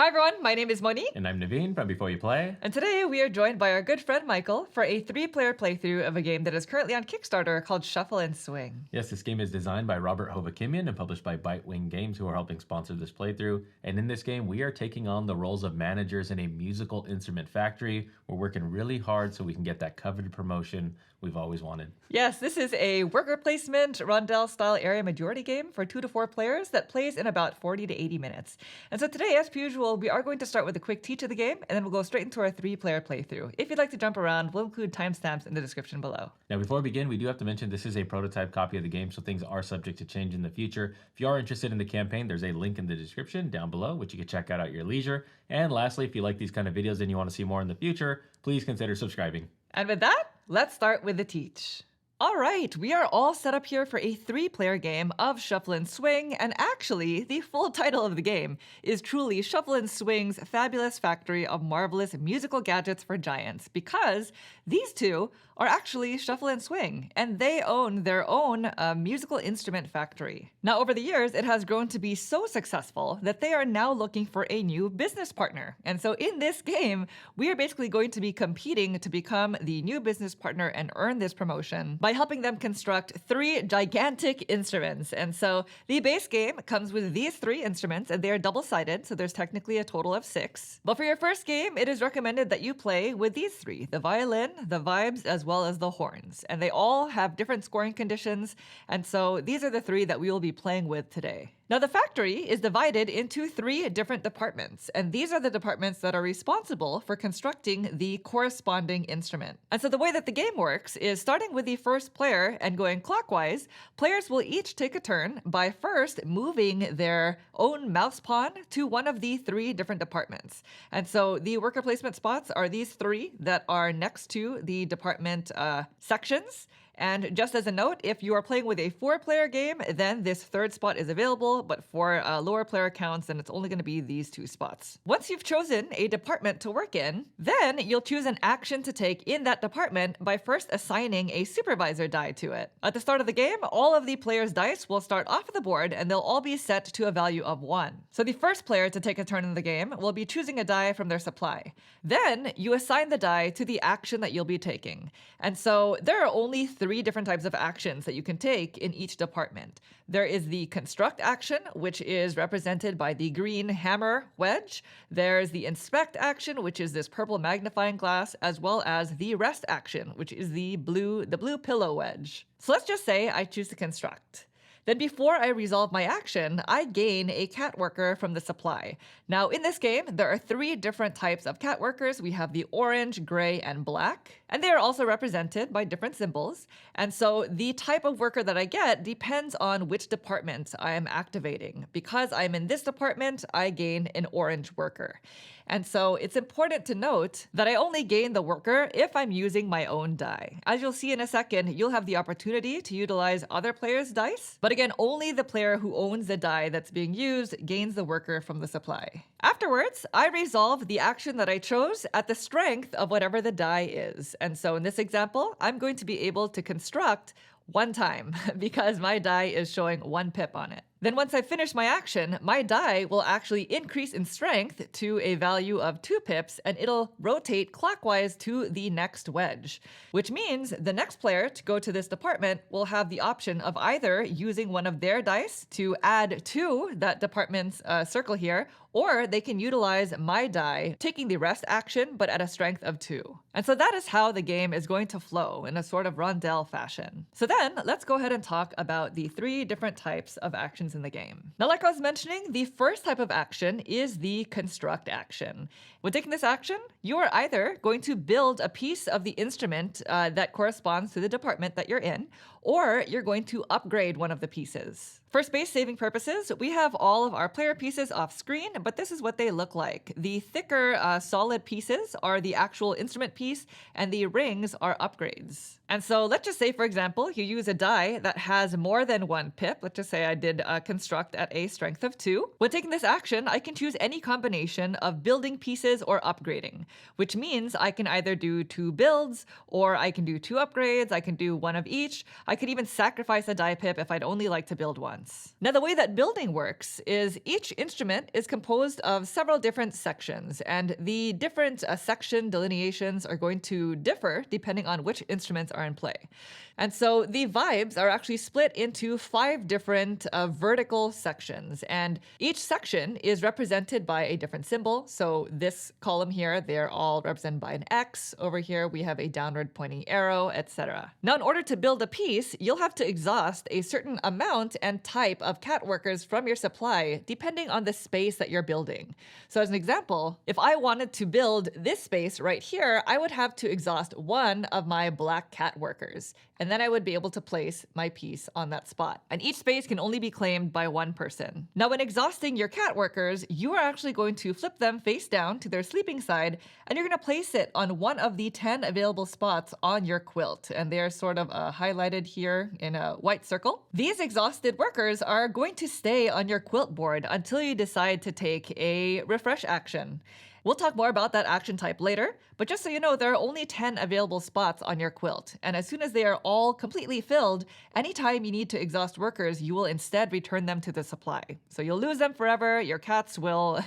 Hi everyone, my name is Moni, And I'm Naveen from Before You Play. and today we are joined by our good friend Michael for a three-player playthrough of a game that is currently on Kickstarter called Shuffle and Swing. Yes, this game is designed by Robert Hovakimian and published by Bitewing Games, who are helping sponsor this playthrough. And in this game, we are taking on the roles of managers in a musical instrument factory. We're working really hard so we can get that coveted promotion we've always wanted. Yes, this is a worker placement rondel-style area majority game for 2 to 4 players that plays in about 40 to 80 minutes. And so today, as per usual, we are going to start with a quick teach of the game, and then we'll go straight into our 3-player playthrough. If you'd like to jump around, we'll include timestamps in the description below. Now, before we begin, we do have to mention this is a prototype copy of the game, so things are subject to change in the future. If you are interested in the campaign, there's a link in the description down below, which you can check out at your leisure. And lastly, if you like these kind of videos and you want to see more in the future, please consider subscribing. And with that, let's start with the teach. All right, we are all set up here for a 3-player game of Shuffle and Swing, and actually, the full title of the game is truly Shuffle and Swing's Fabulous Factory of Marvelous Musical Gadgets for Giants, because these two are actually Shuffle and Swing, and they own their own musical instrument factory. Now, over the years, it has grown to be so successful that they are now looking for a new business partner. And so in this game, we are basically going to be competing to become the new business partner and earn this promotion by helping them construct 3 gigantic instruments. And so the base game comes with these 3 instruments, and they are double-sided, so there's technically a total of 6. But for your first game, it is recommended that you play with these 3, the violin, the vibes, as well as the horns. And they all have different scoring conditions, and so these are the 3 that we will be playing with today. Now, the factory is divided into 3 different departments, and these are the departments that are responsible for constructing the corresponding instrument. And so the way that the game works is starting with the first player and going clockwise, players will each take a turn by first moving their own mouse pawn to one of the 3 different departments. And so the worker placement spots are these 3 that are next to the department sections. And just as a note, if you are playing with a 4-player game, then this 3rd spot is available, but for lower player counts, then it's only going to be these 2 spots. Once you've chosen a department to work in, then you'll choose an action to take in that department by first assigning a supervisor die to it. At the start of the game, all of the players' dice will start off the board, and they'll all be set to a value of 1. So the first player to take a turn in the game will be choosing a die from their supply. Then you assign the die to the action that you'll be taking. And so there are only 3 different types of actions that you can take in each department. There is the construct action, which is represented by the green hammer wedge. There's the inspect action, which is this purple magnifying glass, as well as the rest action, which is the blue pillow wedge. So let's just say I choose to construct. Then before I resolve my action, I gain a cat worker from the supply. Now in this game, there are 3 different types of cat workers. We have the orange, gray, and black. And they are also represented by different symbols. And so the type of worker that I get depends on which department I am activating. Because I'm in this department, I gain an orange worker. And so it's important to note that I only gain the worker if I'm using my own die. As you'll see in a second, you'll have the opportunity to utilize other players' dice. But again, only the player who owns the die that's being used gains the worker from the supply. Afterwards, I resolve the action that I chose at the strength of whatever the die is. And so in this example, I'm going to be able to construct 1 time because my die is showing 1 pip on it. Then once I finish my action, my die will actually increase in strength to a value of 2 pips, and it'll rotate clockwise to the next wedge, which means the next player to go to this department will have the option of either using one of their dice to add to that department's circle here, or they can utilize my die, taking the rest action, but at a strength of 2. And so that is how the game is going to flow in a sort of rondel fashion. So then let's go ahead and talk about the 3 different types of actions in the game. Now, like I was mentioning, the first type of action is the construct action. When taking this action, you are either going to build a piece of the instrument that corresponds to the department that you're in, or you're going to upgrade one of the pieces. For space saving purposes, we have all of our player pieces off screen, but this is what they look like. The thicker solid pieces are the actual instrument piece, and the rings are upgrades. And so let's just say, for example, you use a die that has more than 1 pip. Let's just say I did construct at a strength of 2. When taking this action, I can choose any combination of building pieces or upgrading, which means I can either do 2 builds, or I can do 2 upgrades, I can do 1 of each. I could even sacrifice a die pip if I'd only like to build once. Now, the way that building works is each instrument is composed of several different sections, and the different section delineations are going to differ depending on which instruments are in play. And so the vibes are actually split into 5 different vertical sections, and each section is represented by a different symbol. So this column here, they're all represented by an X. Over here, we have a downward pointing arrow, etc. Now, in order to build a piece, you'll have to exhaust a certain amount and type of cat workers from your supply, depending on the space that you're building. So as an example, if I wanted to build this space right here, I would have to exhaust one of my black cat workers, and then I would be able to place my piece on that spot. And each space can only be claimed by one person. Now, when exhausting your cat workers, you are actually going to flip them face down to their sleeping side, and you're going to place it on one of the 10 available spots on your quilt. And they're sort of highlighted here in a white circle. These exhausted workers are going to stay on your quilt board until you decide to take a refresh action. We'll talk more about that action type later, but just so you know, there are only 10 available spots on your quilt, and as soon as they are all completely filled, anytime you need to exhaust workers, you will instead return them to the supply. So you'll lose them forever, your cats will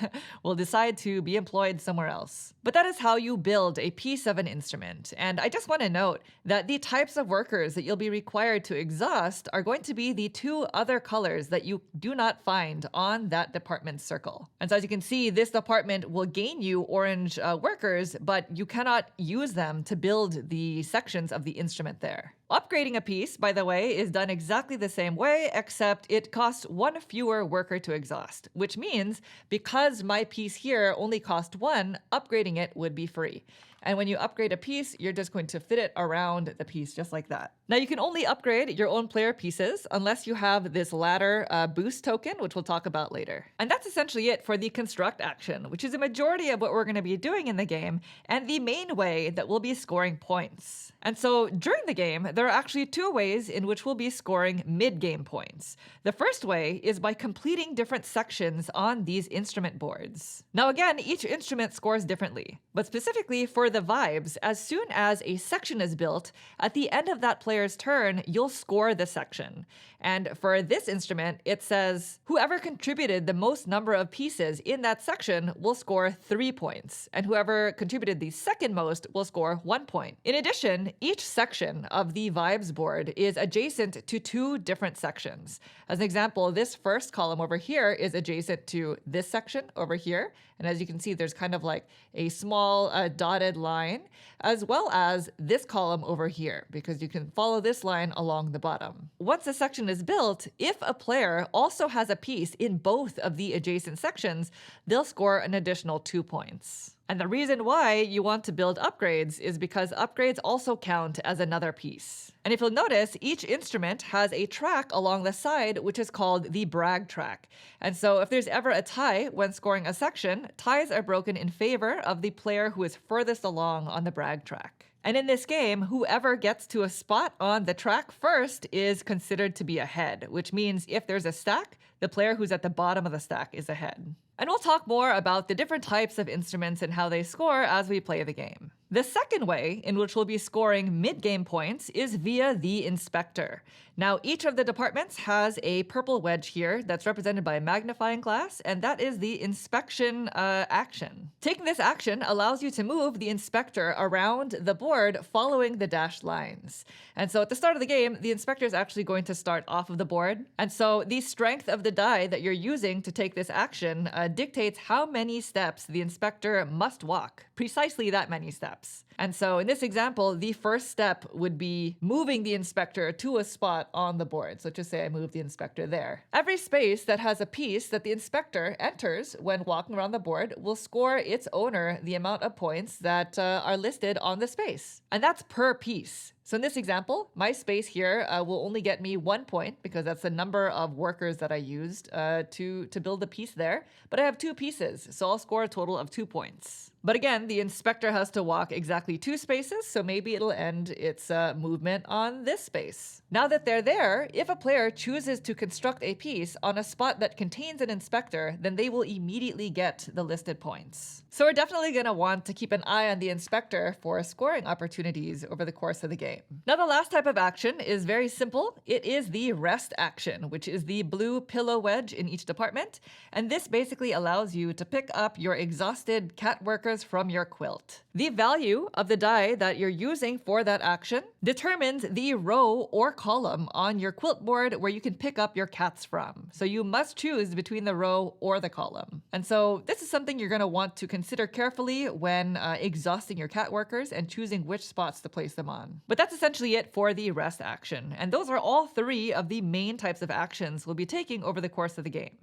decide to be employed somewhere else. But that is how you build a piece of an instrument, and I just want to note that the types of workers that you'll be required to exhaust are going to be the 2 other colors that you do not find on that department circle. And so as you can see, this department will gain you orange workers, but you cannot use them to build the sections of the instrument there. Upgrading a piece, by the way, is done exactly the same way, except it costs 1 fewer worker to exhaust, which means because my piece here only cost 1, upgrading it would be free. And when you upgrade a piece, you're just going to fit it around the piece just like that. Now, you can only upgrade your own player pieces unless you have this ladder boost token, which we'll talk about later. And that's essentially it for the construct action, which is a majority of what we're going to be doing in the game, and the main way that we'll be scoring points. And so during the game, there are actually 2 ways in which we'll be scoring mid-game points. The first way is by completing different sections on these instrument boards. Now again, each instrument scores differently, but specifically for the vibes, as soon as a section is built, at the end of that player's turn, you'll score the section. And for this instrument, it says whoever contributed the most number of pieces in that section will score 3 points, and whoever contributed the second most will score 1 point. In addition, each section of the vibes board is adjacent to 2 different sections. As an example, this first column over here is adjacent to this section over here, and as you can see, there's kind of like a small dotted line, as well as this column over here, because you can follow this line along the bottom. Once a section is built, if a player also has a piece in both of the adjacent sections, they'll score an additional 2 points. And the reason why you want to build upgrades is because upgrades also count as another piece. And if you'll notice, each instrument has a track along the side, which is called the brag track. And so if there's ever a tie when scoring a section, ties are broken in favor of the player who is furthest along on the brag track. And in this game, whoever gets to a spot on the track first is considered to be ahead, which means if there's a stack, the player who's at the bottom of the stack is ahead. And we'll talk more about the different types of instruments and how they score as we play the game. The second way in which we'll be scoring mid-game points is via the inspector. Now, each of the departments has a purple wedge here that's represented by a magnifying glass, and that is the inspection action. Taking this action allows you to move the inspector around the board following the dashed lines. And so at the start of the game, the inspector is actually going to start off of the board. And so the strength of the die that you're using to take this action dictates how many steps the inspector must walk. Precisely that many steps. And so in this example, the first step would be moving the inspector to a spot on the board. So just say I move the inspector there. Every space that has a piece that the inspector enters when walking around the board will score its owner the amount of points that are listed on the space. And that's per piece. So in this example, my space here will only get me 1 point because that's the number of workers that I used to build the piece there. But I have 2 pieces, so I'll score a total of 2 points. But again, the inspector has to walk exactly 2 spaces, so maybe it'll end its movement on this space. Now that they're there, if a player chooses to construct a piece on a spot that contains an inspector, then they will immediately get the listed points. So we're definitely going to want to keep an eye on the inspector for scoring opportunities over the course of the game. game. Now, the last type of action is very simple. It is the rest action, which is the blue pillow wedge in each department. And this basically allows you to pick up your exhausted cat workers from your quilt. The value of the die that you're using for that action determines the row or column on your quilt board where you can pick up your cats from. So you must choose between the row or the column. And so this is something you're going to want to consider carefully when exhausting your cat workers and choosing which spots to place them on. But that's essentially it for the rest action. And those are all three of the main types of actions we'll be taking over the course of the game.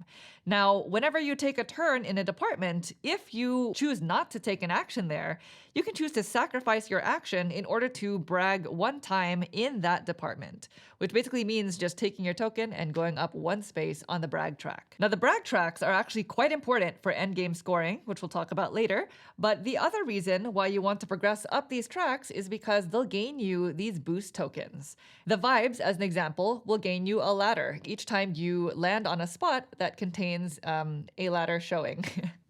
Now, whenever you take a turn in a department, if you choose not to take an action there, you can choose to sacrifice your action in order to brag one time in that department, which basically means just taking your token and going up one space on the brag track. Now, the brag tracks are actually quite important for endgame scoring, which we'll talk about later, but the other reason why you want to progress up these tracks is because they'll gain you these boost tokens. The vibes, as an example, will gain you a ladder each time you land on a spot that contains a ladder showing.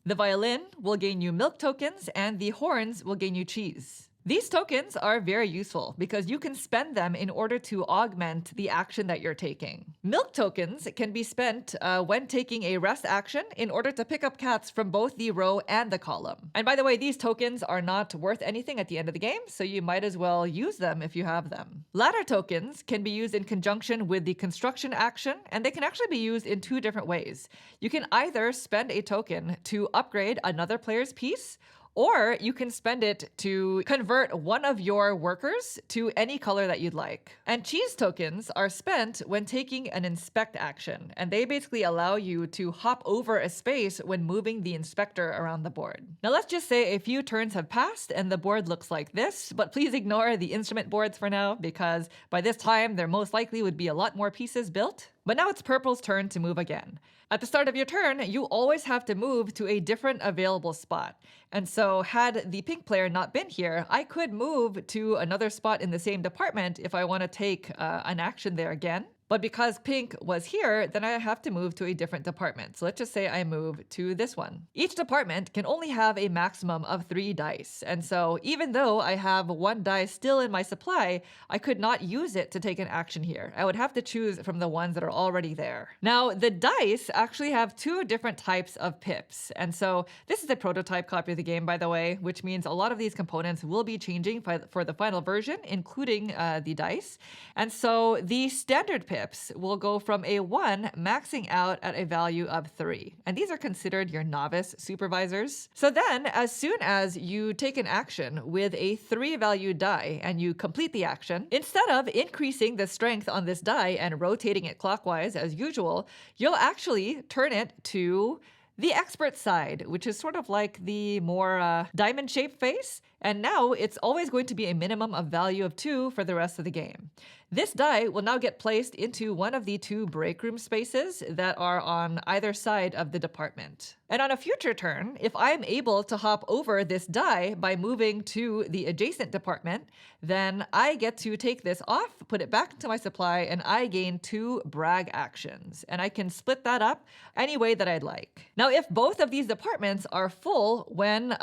The violin will gain you milk tokens, and the horns will gain you cheese. These tokens are very useful because you can spend them in order to augment the action that you're taking. Milk tokens can be spent when taking a rest action in order to pick up cats from both the row and the column. And by the way, these tokens are not worth anything at the end of the game, so you might as well use them if you have them. Ladder tokens can be used in conjunction with the construction action, and they can actually be used in two different ways. You can either spend a token to upgrade another player's piece, or you can spend it to convert one of your workers to any color that you'd like. And cheese tokens are spent when taking an inspect action, and they basically allow you to hop over a space when moving the inspector around the board. Now let's just say a few turns have passed and the board looks like this, but please ignore the instrument boards for now because by this time there most likely would be a lot more pieces built. But now it's Purple's turn to move again. At the start of your turn, you always have to move to a different available spot. And so had the pink player not been here, I could move to another spot in the same department if I want to take an action there again. But because pink was here, then I have to move to a different department. So let's just say I move to this one. Each department can only have a maximum of 3 dice. And so even though I have 1 die still in my supply, I could not use it to take an action here. I would have to choose from the ones that are already there. Now, the dice actually have 2 different types of pips. And so this is a prototype copy of the game, by the way, which means a lot of these components will be changing for the final version, including the dice. And so the standard pip will go from a 1 maxing out at a value of 3. And these are considered your novice supervisors. So then, as soon as you take an action with a 3 value die and you complete the action, instead of increasing the strength on this die and rotating it clockwise as usual, you'll actually turn it to the expert side, which is sort of like the more diamond-shaped face. And now it's always going to be a minimum of value of 2 for the rest of the game. This die will now get placed into one of the 2 break room spaces that are on either side of the department. And on a future turn, if I'm able to hop over this die by moving to the adjacent department, then I get to take this off, put it back into my supply, and I gain 2 brag actions. And I can split that up any way that I'd like. Now, if both of these departments are full when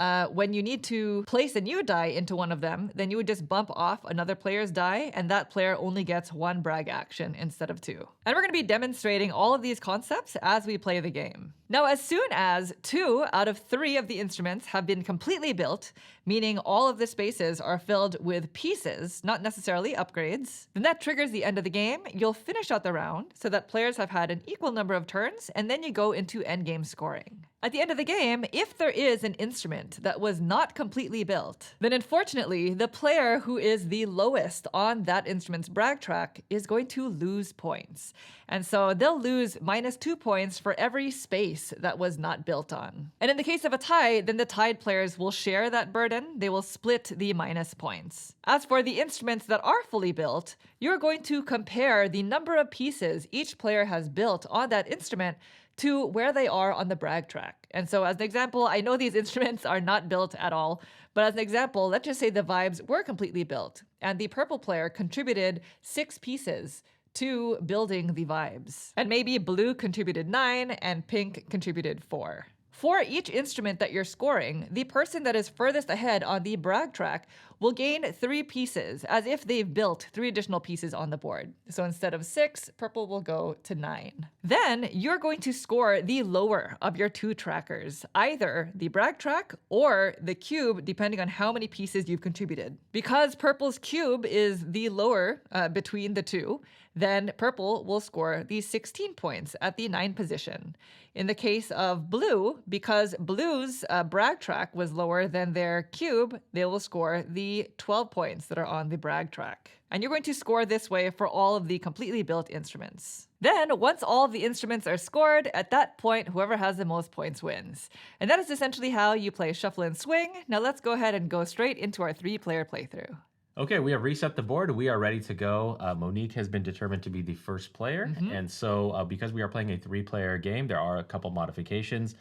you need to place a new die into one of them, then you would just bump off another player's die, and that player only gets 1 brag action instead of 2. And we're going to be demonstrating all of these concepts as we play the game. Now, as soon as 2 out of 3 of the instruments have been completely built, meaning all of the spaces are filled with pieces, not necessarily upgrades, then that triggers the end of the game. You'll finish out the round so that players have had an equal number of turns, and then you go into endgame scoring. At the end of the game, if there is an instrument that was not completely built, then unfortunately, the player who is the lowest on that instrument's brag track is going to lose points. And so they'll lose -2 points for every space that was not built on. And in the case of a tie, then the tied players will share that burden. They will split the minus points. As for the instruments that are fully built, you're going to compare the number of pieces each player has built on that instrument to where they are on the brag track. And so as an example, I know these instruments are not built at all, but as an example, let's just say the vibes were completely built, and the purple player contributed 6 pieces to building the vibes. And maybe blue contributed 9 and pink contributed 4. For each instrument that you're scoring, the person that is furthest ahead on the brag track will gain 3 pieces, as if they've built 3 additional pieces on the board. So instead of 6, purple will go to 9. Then you're going to score the lower of your 2 trackers, either the brag track or the cube, depending on how many pieces you've contributed. Because purple's cube is the lower between the 2, then purple will score the 16 points at the 9 position. In the case of blue, because blue's brag track was lower than their cube, they will score the 12 points that are on the brag track. And you're going to score this way for all of the completely built instruments. Then, once all of the instruments are scored, at that point, whoever has the most points wins. And that is essentially how you play Shuffle and Swing. Now let's go ahead and go straight into our 3-player playthrough. Okay, we have reset the board. We are ready to go. Monique has been determined to be the first player. And so because we are playing a 3-player game, there are a couple modifications.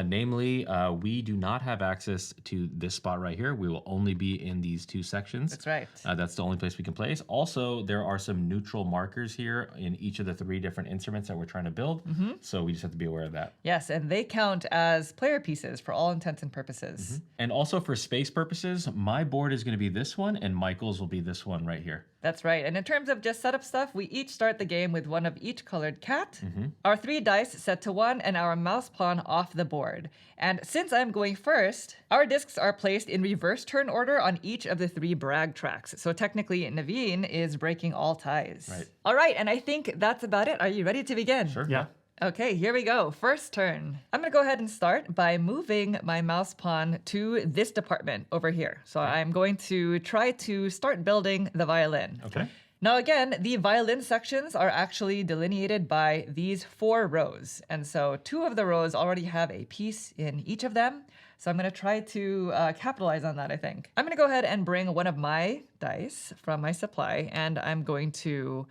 Namely, we do not have access to this spot right here. We will only be in these 2 sections. That's right. That's the only place we can place. Also, there are some neutral markers here in each of the 3 different instruments that we're trying to build. So we just have to be aware of that. Yes, and they count as player pieces for all intents and purposes. And also for space purposes, my board is going to be this one and Michael's will be this one right here. That's right. And in terms of just setup stuff, we each start the game with one of each colored cat, our 3 dice set to 1, and our mouse pawn off the board. And since I'm going first, our discs are placed in reverse turn order on each of the 3 brag tracks. So technically, Naveen is breaking all ties. Right. All right, and I think that's about it. Are you ready to begin? Sure. Yeah. Okay, here we go. First turn. I'm going to go ahead and start by moving my mouse pawn to this department over here. So I'm going to try to start building the violin. Okay. Now again, the violin sections are actually delineated by these 4 rows. And so 2 of the rows already have a piece in each of them. So I'm going to try to capitalize on that, I think. I'm going to go ahead and bring one of my dice from my supply, and I'm going to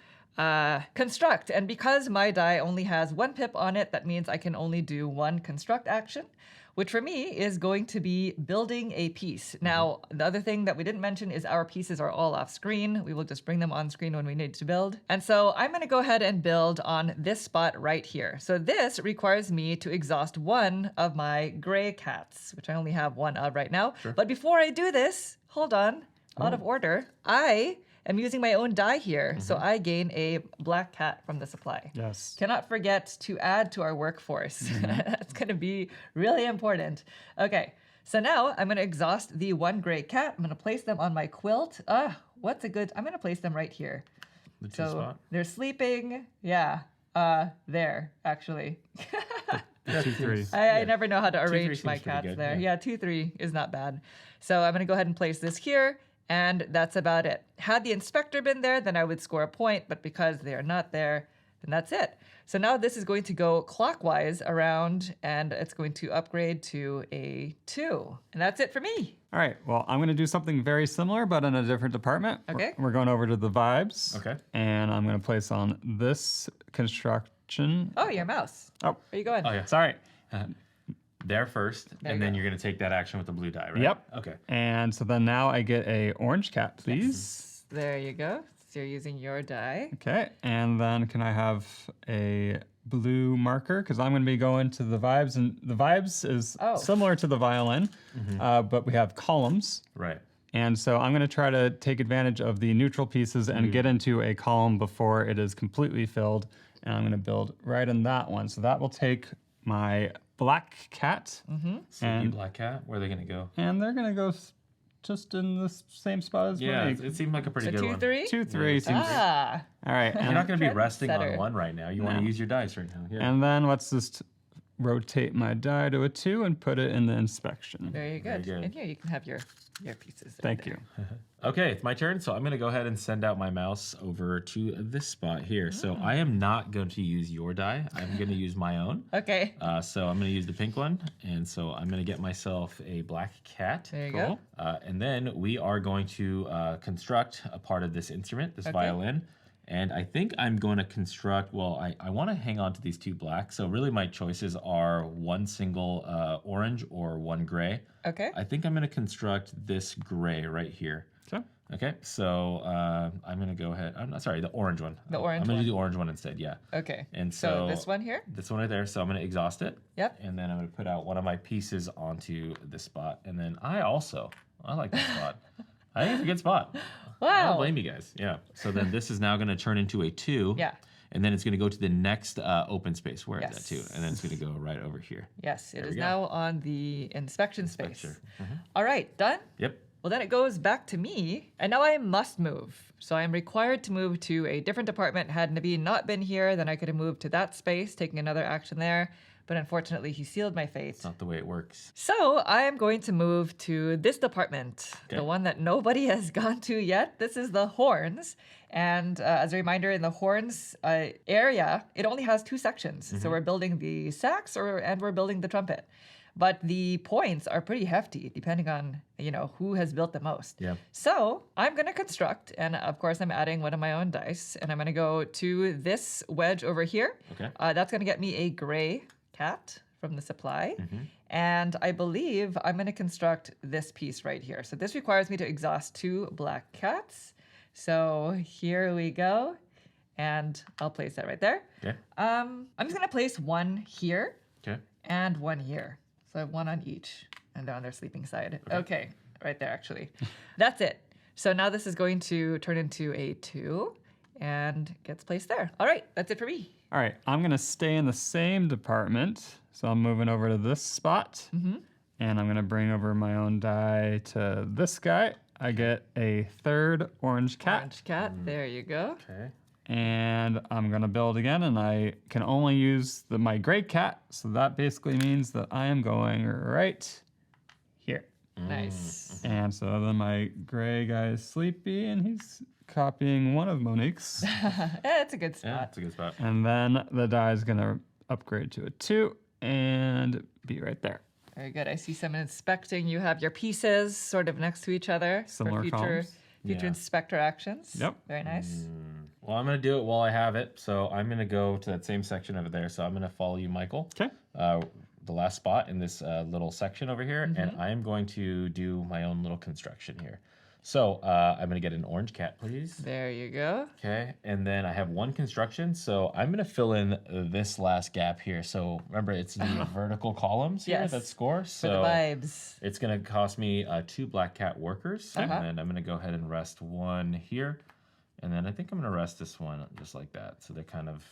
construct. And because my die only has 1 pip on it, that means I can only do 1 construct action, which for me is going to be building a piece. Now, the other thing that we didn't mention is our pieces are all off screen. We will just bring them on screen when we need to build. And so I'm going to go ahead and build on this spot right here. So this requires me to exhaust 1 of my gray cats, which I only have 1 of right now. Sure. But before I do this, hold on, out of order, I'm using my own die here, so I gain a black cat from the supply. Yes. Cannot forget to add to our workforce. That's going to be really important. Okay, so now I'm going to exhaust the 1 gray cat. I'm going to place them on my quilt. I'm going to place them right here. The 2 So spot. they're sleeping. Yeah, there, actually. 2-3. I never know how to arrange seems my pretty cats good, there. yeah. Yeah, 2-3 is not bad. So I'm going to go ahead and place this here. And that's about it. Had the inspector been there, then I would score a point, but because they are not there, then that's it. So now this is going to go clockwise around, and it's going to upgrade to a 2. And that's it for me. All right. Well, I'm going to do something very similar, but in a different department. Okay. We're going over to the vibes. Okay. And I'm going to place on this construction. Oh, your mouse. Oh, Where you going? Oh, yeah. sorry. There first, There and you then go. you're going to take that action with the blue die, right? Yep. Okay. And so then now I get a orange cat, please. There you go. So you're using your die. Okay. And then can I have a blue marker? Because I'm going to be going to the vibes. And the vibes is Oh. similar to the violin, but we have columns. Right. And so I'm going to try to take advantage of the neutral pieces and get into a column before it is completely filled. And I'm going to build right in that one. So that will take my black cat. Sleepy And- black cat. Where are they going to go? And they're going to go just in the same spot as Yeah, Monique. it seemed like a pretty So good 2-3? one. 2-3 seems. Ah, All right. You're And, not going to be Trendsetter. resting on 1 right now. You want to No. use your dice right now. Yeah. and then let's just rotate my die to a 2 and put it in the inspection. very good. good. And here you can have your pieces. Thank you. Okay, it's my turn. So I'm going to go ahead and send out my mouse over to this spot here. So I am not going to use your die. I'm going to use my own. Okay. So I'm going to use the pink one. And so I'm going to get myself a black cat. There you go. And then we are going to construct a part of this instrument, this Okay. violin. And I think I'm going to construct, well, I want to hang on to these 2 black. So really my choices are 1 single orange or 1 gray. Okay. I think I'm going to construct this gray right here. Okay. Okay, so I'm going to go ahead. I'm not sorry, the orange one. The orange I'm going one. to do the orange one instead, yeah. Okay. And So so this one here? This one right there. So I'm going to exhaust it. Yep. And then I'm going to put out one of my pieces onto this spot. And then I like this spot. I think it's a good spot. I Wow. don't blame you guys. Yeah. So then this is now going to turn into a 2. Yeah. And then it's going to go to the next open space. Where is that 2? Yes. And then it's going to go right over here. Yes, it There is we go. now on the inspection space. Sure. All right, done? Yep. Well, then it goes back to me, and now I must move. So I am required to move to a different department. Had Naveen not been here, then I could have moved to that space, taking another action there. But unfortunately, he sealed my fate. It's not the way it works. So I am going to move to this department, Okay. the one that nobody has gone to yet. This is the horns. And as a reminder, in the horns area, it only has 2 sections. So we're building the sax and we're building the trumpet. But the points are pretty hefty, depending on, who has built the most. Yeah. So I'm going to construct, and of course I'm adding one of my own dice, and I'm going to go to this wedge over here. Okay. That's going to get me a gray cat from the supply. And I believe I'm going to construct this piece right here. So this requires me to exhaust 2 black cats. So here we go. And I'll place that right there. Okay. I'm just going to place one here Okay. and one here. So I have one on each and on their sleeping side. Okay, right there actually. That's it. So now this is going to turn into a 2 and gets placed there. All right, that's it for me. All right, I'm gonna stay in the same department. So I'm moving over to this spot. And I'm gonna bring over my own die to this guy. I get a 3rd orange cat. Orange cat, there you go. Okay. And I'm gonna build again, and I can only use my gray cat. So that basically means that I am going right here. Nice. And so then my gray guy is sleepy, and he's copying one of Monique's. It's a good Yeah, spot. that's a good spot. And then the die is gonna upgrade to a 2 and be right there. Very good. I see someone inspecting. You have your pieces sort of next to each other Similar for future columns. future Yeah. inspector actions. Yep. Very nice. Well, I'm going to do it while I have it. So I'm going to go to that same section over there. So I'm going to follow you, Michael. Okay. The last spot in this little section over here. And I am going to do my own little construction here. So I'm going to get an orange cat, please. There you go. Okay. And then I have 1 construction. So I'm going to fill in this last gap here. So remember, it's the vertical columns here Yes. that score. For So the vibes. it's going to cost me 2 black cat workers. And then I'm going to go ahead and rest 1 here. And then I think I'm going to rest this one just like that. So they're kind of,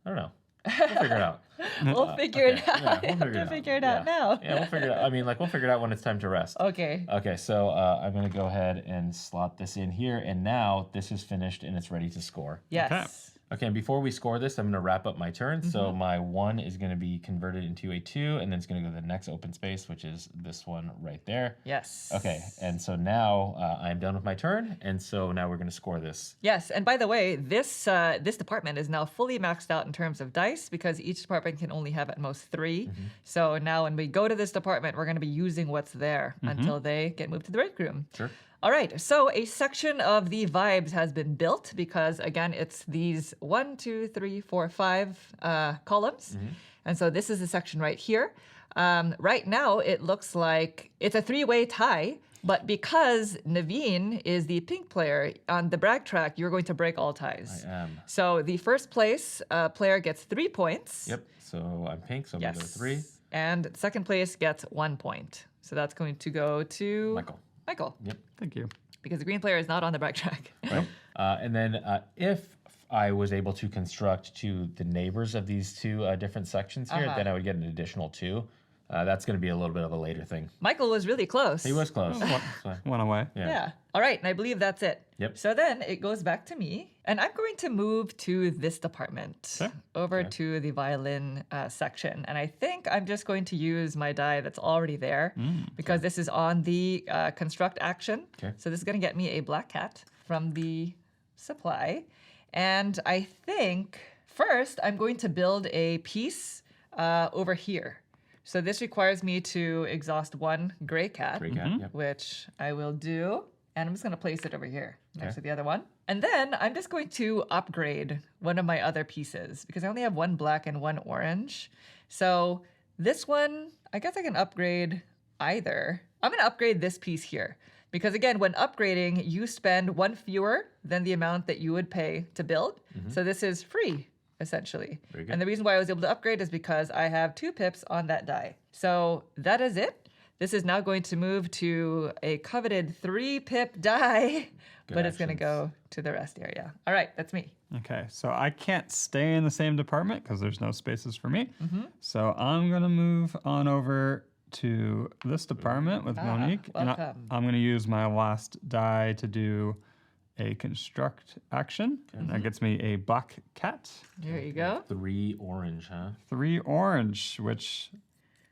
I don't know. We'll figure it out. We'll figure it out. Yeah, You have to figure it out now. Yeah, we'll figure it out. I mean, we'll figure it out when it's time to rest. Okay. Okay, so I'm going to go ahead and slot this in here. And now this is finished and it's ready to score. Yes. Okay, and before we score this, I'm going to wrap up my turn. So my 1 is going to be converted into a 2, and then it's going to go to the next open space, which is this one right there. Yes. Okay, and so now I'm done with my turn, and so now we're going to score this. Yes, and by the way, this department is now fully maxed out in terms of dice because each department can only have at most 3. So now when we go to this department, we're going to be using what's there until they get moved to the break room. Sure. All right, so a section of the vibes has been built because, again, it's these 1, 2, 3, 4, 5 columns. And so this is the section right here. Right now, it looks like it's a 3-way tie, but because Naveen is the pink player on the brag track, you're going to break all ties. I am. So the first place player gets 3 points. Yep, so I'm pink, so I'm going to go 3. And second place gets 1 point. So that's going to go to Michael. Michael. Thank you. Because the green player is not on the brag track. Right. And then if I was able to construct to the neighbors of these 2 different sections here, then I would get an additional 2. That's going to be a little bit of a later thing. Michael was really close. He was close. That's fine. One away. Yeah. All right, and I believe that's it. Yep. So then it goes back to me, and I'm going to move to this department, over to the violin section. And I think I'm just going to use my die that's already there because this is on the construct action. Okay. So this is going to get me a black cat from the supply. And I think first I'm going to build a piece over here. So this requires me to exhaust 1 gray cat, Great cat. Yep. which I will do. And I'm just going to place it over here next to the other one. And then I'm just going to upgrade one of my other pieces because I only have 1 black and 1 orange. So this one, I guess I can upgrade either. I'm going to upgrade this piece here because, again, when upgrading, you spend 1 fewer than the amount that you would pay to build. So this is free, essentially. Very good. And the reason why I was able to upgrade is because I have 2 pips on that die. So that is it. This is now going to move to a coveted 3-pip die, but it's going to actions. go to the rest area. All right, that's me. Okay, so I can't stay in the same department because there's no spaces for me. So I'm gonna move on over to this department with Monique. And welcome. I'm gonna use my last die to do a construct action. And that gets me a black cat. There you go. 3 orange, huh? 3 orange, which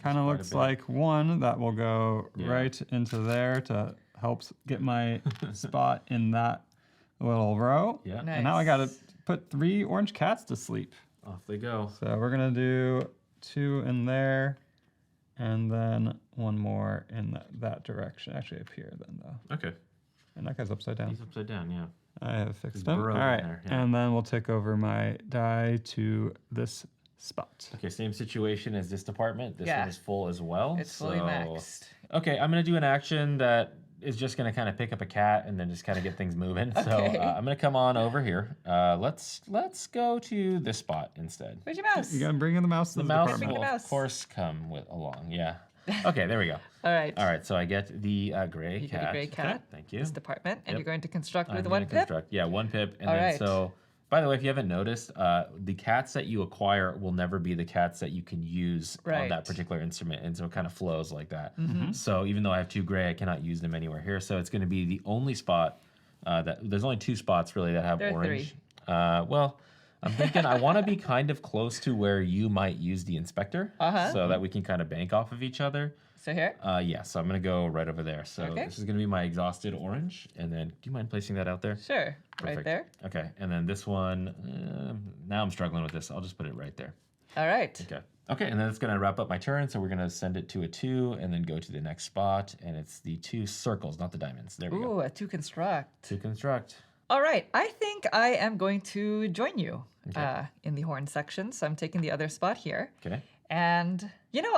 kind of quite a looks bit. like 1 that will go Yeah. right into there to help get my spot in that little row. Yeah. Nice. And now I gotta put 3 orange cats to sleep. Off they go. So we're gonna do 2 in there, and then 1 more in that direction. Actually, up here then though. Okay. And that guy's upside down. He's upside down, yeah. I have fixed He's him. All burrowed in right, there, yeah. and then we'll take over my die to this spot. Okay, same situation as this department. This Yeah. one is full as well. It's fully so- maxed. Okay, I'm gonna do an action that is just gonna kind of pick up a cat and then just kind of get things moving. So Okay. I'm gonna come on over here. Let's go to this spot instead. Where's your mouse? You gotta bring in the mouse to The the mouse department. will the of mouse. course come along. Yeah. Okay, there we go. All right. All right, so I get the gray You cat. get a gray cat. Thank you. This department, and Yep. you're going to construct I'm with gonna 1 pip. construct- Yeah, 1 pip. And All then right. so, by the way, if you haven't noticed, the cats that you acquire will never be the cats that you can use on Right. that particular instrument. And so it kind of flows like that. So even though I have 2 gray, I cannot use them anywhere here. So it's going to be the only spot that there's only 2 spots really that have There are orange. Well, I'm thinking I want to be kind of close to where you might use the inspector so that we can kind of bank off of each other. So here. Yeah, so I'm going to go right over there. So Okay. this is going to be my exhausted orange. And then, do you mind placing that out there? Sure. Right Perfect. there. Okay, and then this one, now I'm struggling with this. I'll just put it right there. All right. Okay. Okay, and then it's gonna wrap up my turn. So we're gonna send it to a 2 and then go to the next spot. And it's the 2 circles, not the diamonds. There we go. Ooh, a 2 construct. To construct. All right. I think I am going to join you in the horn section. So I'm taking the other spot here. Okay. And,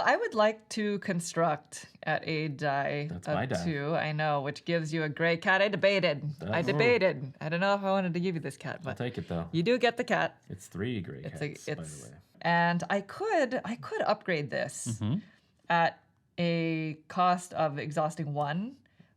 I would like to construct at a die That's of my die. 2. I know, which gives you a gray cat. I debated. I don't know if I wanted to give you this cat, I'll but take it though. you do get the cat. It's 3 gray It's cats, a, by it's the way. and I could upgrade this at a cost of exhausting 1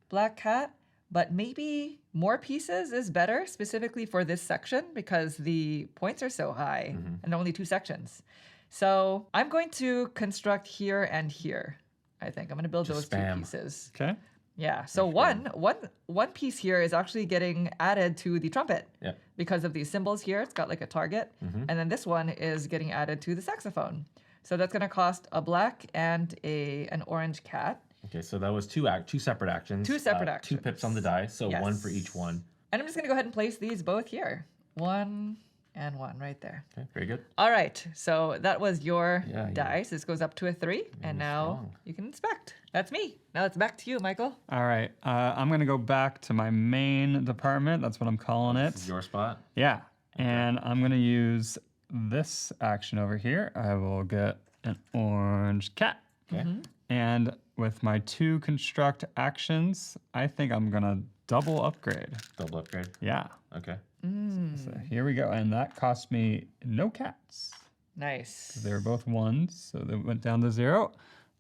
black cat, but maybe more pieces is better specifically for this section because the points are so high and only 2 sections. So I'm going to construct here and here. I think I'm going to build Just those 2 spam. pieces. Okay. Yeah. So one piece here is actually getting added to the trumpet Yeah. because of these symbols here. It's got like a target. And then this one is getting added to the saxophone. So that's going to cost a black and an orange cat. Okay, so that was 2 separate actions. 2 separate 2 actions. pips on the die, so 1 for Yes. each one. And I'm just going to go ahead and place these both here. 1 and 1 right there. Okay, very good. All right. So that was your Yeah, yeah. dice. This goes up to a 3. And now strong. you can inspect. That's me. Now it's back to you, Michael. All right. I'm gonna go back to my main department. That's what I'm calling This it. is your spot. Yeah. And I'm gonna use this action over here. I will get an orange cat. Okay. And with my 2 construct actions, I think I'm gonna double upgrade. Double upgrade. Yeah. Okay. So here we go. And that cost me no cats. Nice. They were both 1s, so they went down to 0.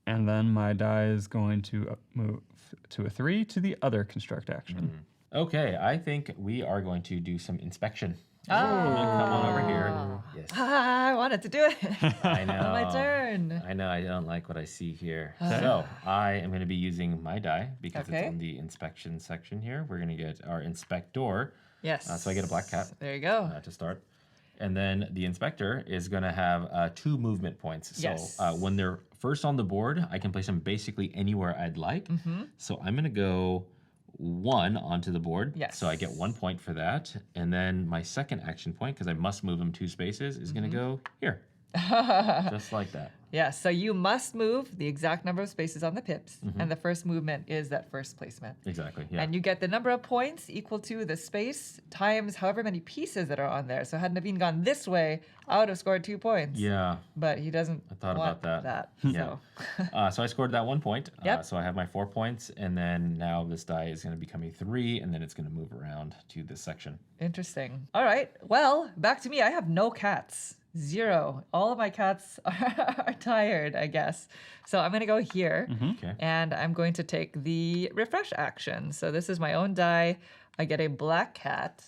And then my die is going to move to a 3 to the other construct action. Okay, I think we are going to do some inspection. Ah. Come on over here. Yes. I wanted to do it. I know. My turn. I know. I don't like what I see here. So I am going to be using my die because Okay. it's in the inspection section here. We're going to get our inspector Yes. so I get a black cat. There you go. To start. And then the inspector is going to have 2 movement points. So Yes. when they're first on the board, I can place them basically anywhere I'd like. So I'm going to go 1 onto the board. Yes. So I get 1 point for that. And then my second action point, because I must move them 2 spaces, is going to go here. Just like that. Yeah, so you must move the exact number of spaces on the pips, and the first movement is that first placement. Exactly. Yeah. And you get the number of points equal to the space times however many pieces that are on there. So had Naveen gone this way, I would have scored 2 points. yeah. But he doesn't thought want about that. So. So I scored that 1 point. Yep. So I have my 4 points, and then now this die is going to become a 3, and then it's going to move around to this section. Interesting. All right. Well, back to me. I have no cats. 0. All of my cats are tired, I guess. So I'm going to go here Okay. and I'm going to take the refresh action. So this is my own die. I get a black cat.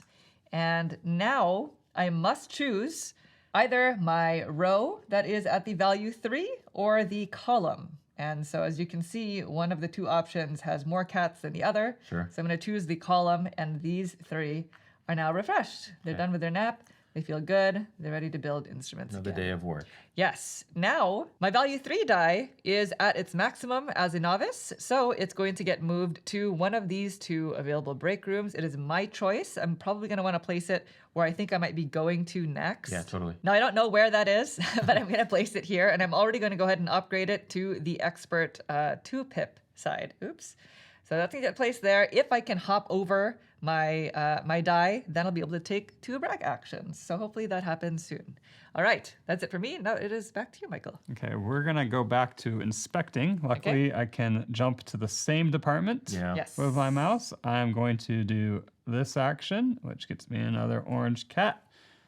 And now I must choose either my row that is at the value 3 or the column. And so as you can see, one of the two options has more cats than the other. Sure. So I'm going to choose the column, and these 3 are now refreshed. They're done with their nap. They feel good. They're ready to build instruments Another again. day of work. Yes. Now, my value 3 die is at its maximum as a novice, so it's going to get moved to one of these 2 available break rooms. It is my choice. I'm probably going to want to place it where I think I might be going to next. Yeah, totally. Now, I don't know where that is, but I'm going to place it here, and I'm already going to go ahead and upgrade it to the expert 2-pip side. Oops. So that's going to get placed there. If I can hop over my my die, then I'll be able to take 2 brag actions. So hopefully that happens soon. All right, that's it for me. Now it is back to you, Michael. Okay, we're gonna go back to inspecting. Luckily, I can jump to the same department Yeah. Yes. with my mouse. I'm going to do this action, which gets me another orange cat.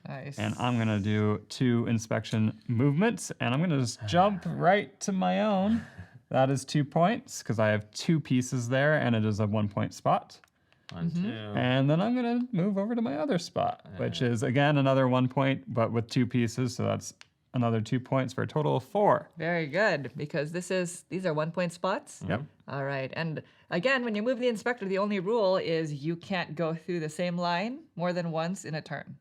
Nice. And I'm gonna do 2 inspection movements, and I'm gonna just jump right to my own. That is 2 points because I have 2 pieces there, and it is a 1-point spot. 1, 2. And then I'm gonna move over to my other spot, which is again another 1 point, but with 2 pieces. So that's another 2 points for a total of 4. Very good, because these are 1-point spots. Yep. All right. And again, when you move the inspector, the only rule is you can't go through the same line more than once in a turn.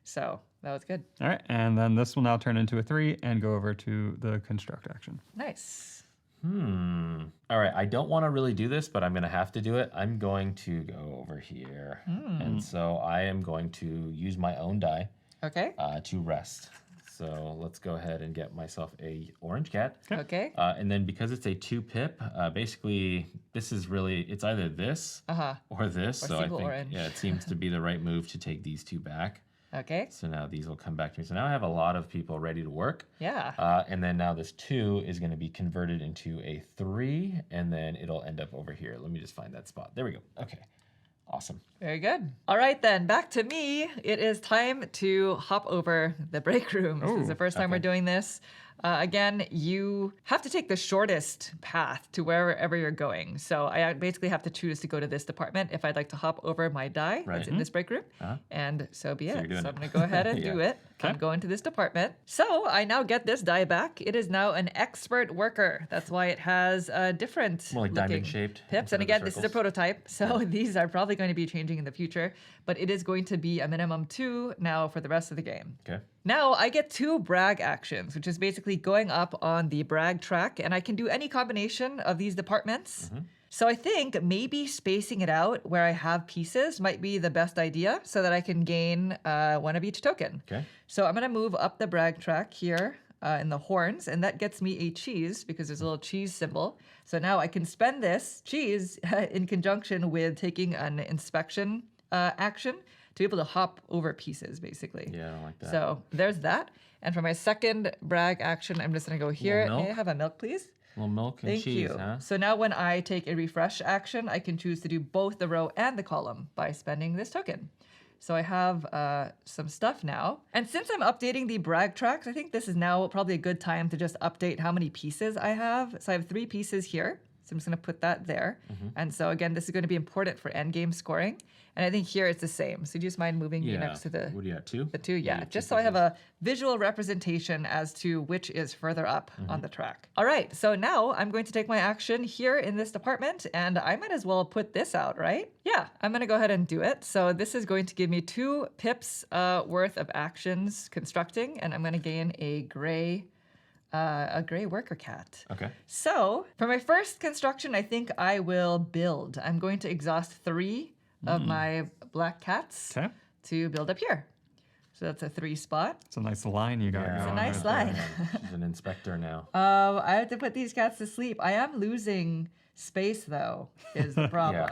So that was good. All right, and then this will now turn into a 3 and go over to the construct action. Nice. All right, I don't want to really do this, but I'm going to have to do it. I'm going to go over here. And so I am going to use my own die Okay. to rest. So let's go ahead and get myself a orange cat. Okay. And then because it's a 2-pip, basically this is really, it's either this or this. Or So I single think, orange. yeah, it seems to be the right move to take these 2 back. Okay. So now these will come back to me. So now I have a lot of people ready to work. Yeah. And then now this 2 is going to be converted into a 3, and then it'll end up over here. Let me just find that spot. There we go. Okay. Awesome. Very good. All right, then, back to me. It is time to hop over the break room. This is the first time we're doing this. Again, you have to take the shortest path to wherever you're going. So I basically have to choose to go to this department if I'd like to hop over my die that's in this break room. And so be you're it. doing So it. I'm going to go ahead and do it. I'm going to this department. So I now get this die back. It is now an expert worker. That's why it has different More like looking diamond-shaped pips. instead And of the again, this is a circles. prototype. So these are probably going to be changing in the future. But it is going to be a minimum 2 now for the rest of the game. Okay. Now I get 2 brag actions, which is basically going up on the brag track, and I can do any combination of these departments. So I think maybe spacing it out where I have pieces might be the best idea so that I can gain 1 of each token. Okay. So I'm going to move up the brag track here in the horns, and that gets me a cheese because there's a little cheese symbol. So now I can spend this cheese in conjunction with taking an inspection action to be able to hop over pieces, basically. Yeah, I don't like that. So there's that. And for my second brag action, I'm just going to go here. milk? May I have a milk, please? A little milk and Thank cheese, you. huh? So now when I take a refresh action, I can choose to do both the row and the column by spending this token. So I have some stuff now. And since I'm updating the brag tracks, I think this is now probably a good time to just update how many pieces I have. So I have 3 pieces here. So I'm just going to put that there. And so again, this is going to be important for endgame scoring. And I think here it's the same. So do you just mind moving me next to the... What do you got, 2? The 2, yeah. You Just two so I have pieces. a visual representation as to which is further up on the track. All right, so now I'm going to take my action here in this department, and I might as well put this out, right? Yeah, I'm going to go ahead and do it. So this is going to give me 2 pips worth of actions constructing, and I'm going to gain a gray worker cat. Okay. So for my first construction, I think I will build. I'm going to exhaust 3 of my black cats Okay. to build up here. So that's a 3 spot. It's a nice line you got Yeah. going. It's a nice right line. there. She's an inspector now. I have to put these cats to sleep. I am losing space though, is the problem.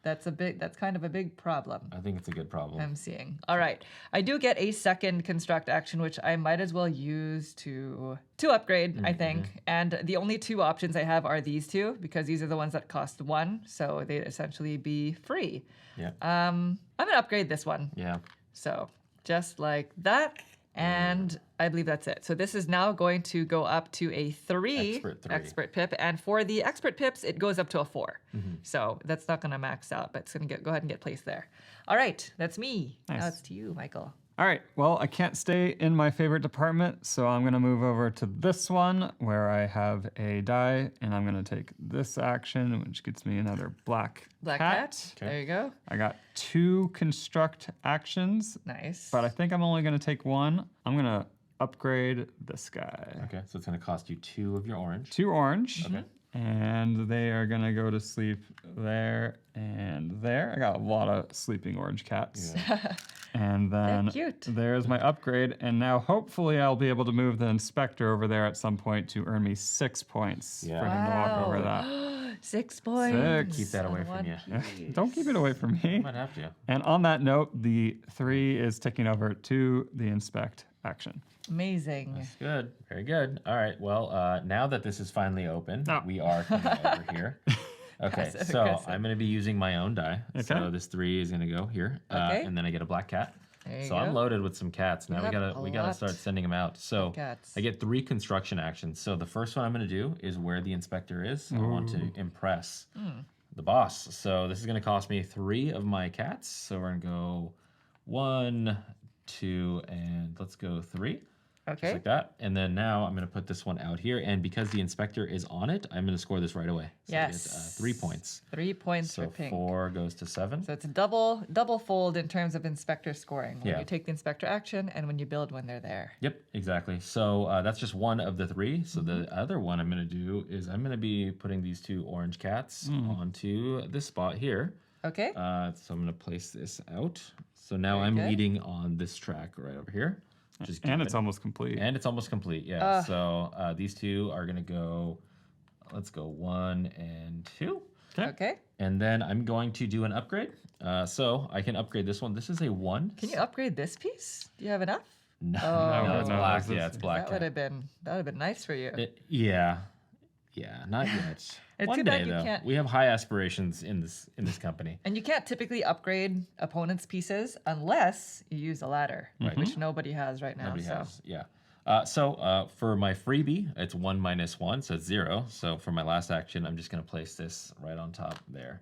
That's kind of a big problem I think it's a good problem. I'm seeing. All right. I do get a second construct action, which I might as well use to upgrade, I think. And the only 2 options I have are these 2, because these are the ones that cost 1. So they'd essentially be free. Yeah. I'm going to upgrade this one. Yeah. So just like that. And I believe that's it. So this is now going to go up to a 3 Expert 3. expert pip. And for the expert pips, it goes up to a 4. So that's not going to max out, but it's going to go ahead and get placed there. All right, that's me. Nice. Now it's to you, Michael. All right, well, I can't stay in my favorite department, so I'm gonna move over to this one where I have a die, and I'm gonna take this action, which gets me another black cat. There you go. I got 2 construct actions, Nice. but I think I'm only gonna take 1. I'm gonna upgrade this guy. Okay, so it's going to cost you 2 of your orange. 2 orange. Okay. And they are gonna go to sleep there and there. I got a lot of sleeping orange cats. And then cute. there's my upgrade. And now hopefully I'll be able to move the inspector over there at some point to earn me 6 points Yeah. for him to walk over Wow. that. 6 points. Keep that away on from one you. piece. Don't keep it away from me. Might have to. And on that note, the 3 is ticking over to the inspect action. Amazing. Good. Very good. All right. Well, now that this is finally open, Oh. we are coming over here. Okay, Aggressive, so aggressive. I'm going to be using my own die. So Okay. this 3 is going to go here, Okay. and then I get a black cat. There you So go. I'm loaded with some cats. Now You we have gotta a we gotta lot start sending them out. So cats. I get 3 construction actions. So the first one I'm gonna do is where the inspector is. I want to impress the boss. So this is gonna cost me 3 of my cats. So we're gonna go 1, 2, and let's go 3. Just Okay. like that. And then now I'm going to put this one out here. And because the inspector is on it, I'm going to score this right away. So I get, Yes. 3 points. 3 points So for pink. 4 goes to 7. So it's a double fold in terms of inspector scoring. When Yeah. you take the inspector action and when you build when they're there. Yep, exactly. So that's just one of the 3. So the other one I'm going to do is I'm going to be putting these 2 orange cats onto this spot here. Okay. So I'm going to place this out. So now Very I'm good. leading on this track right over here. Just And keep it's it- almost complete. And it's almost complete, yeah. So these 2 are gonna go. Let's go 1 and 2, Okay. and then I'm going to do an upgrade. So I can upgrade this one. This is a 1. Can you upgrade this piece? Do you have enough? No, Oh. no, it's No, black. this is- Yeah, it's black. That would have been nice for you. Yeah, not yet. It's One too day bad you though. can't- We have high aspirations in this company. And you can't typically upgrade opponents' pieces unless you use a ladder, which nobody has right now. Nobody so. has. Yeah. So for my freebie, it's 1 minus 1, so it's 0. So for my last action, I'm just gonna place this right on top there.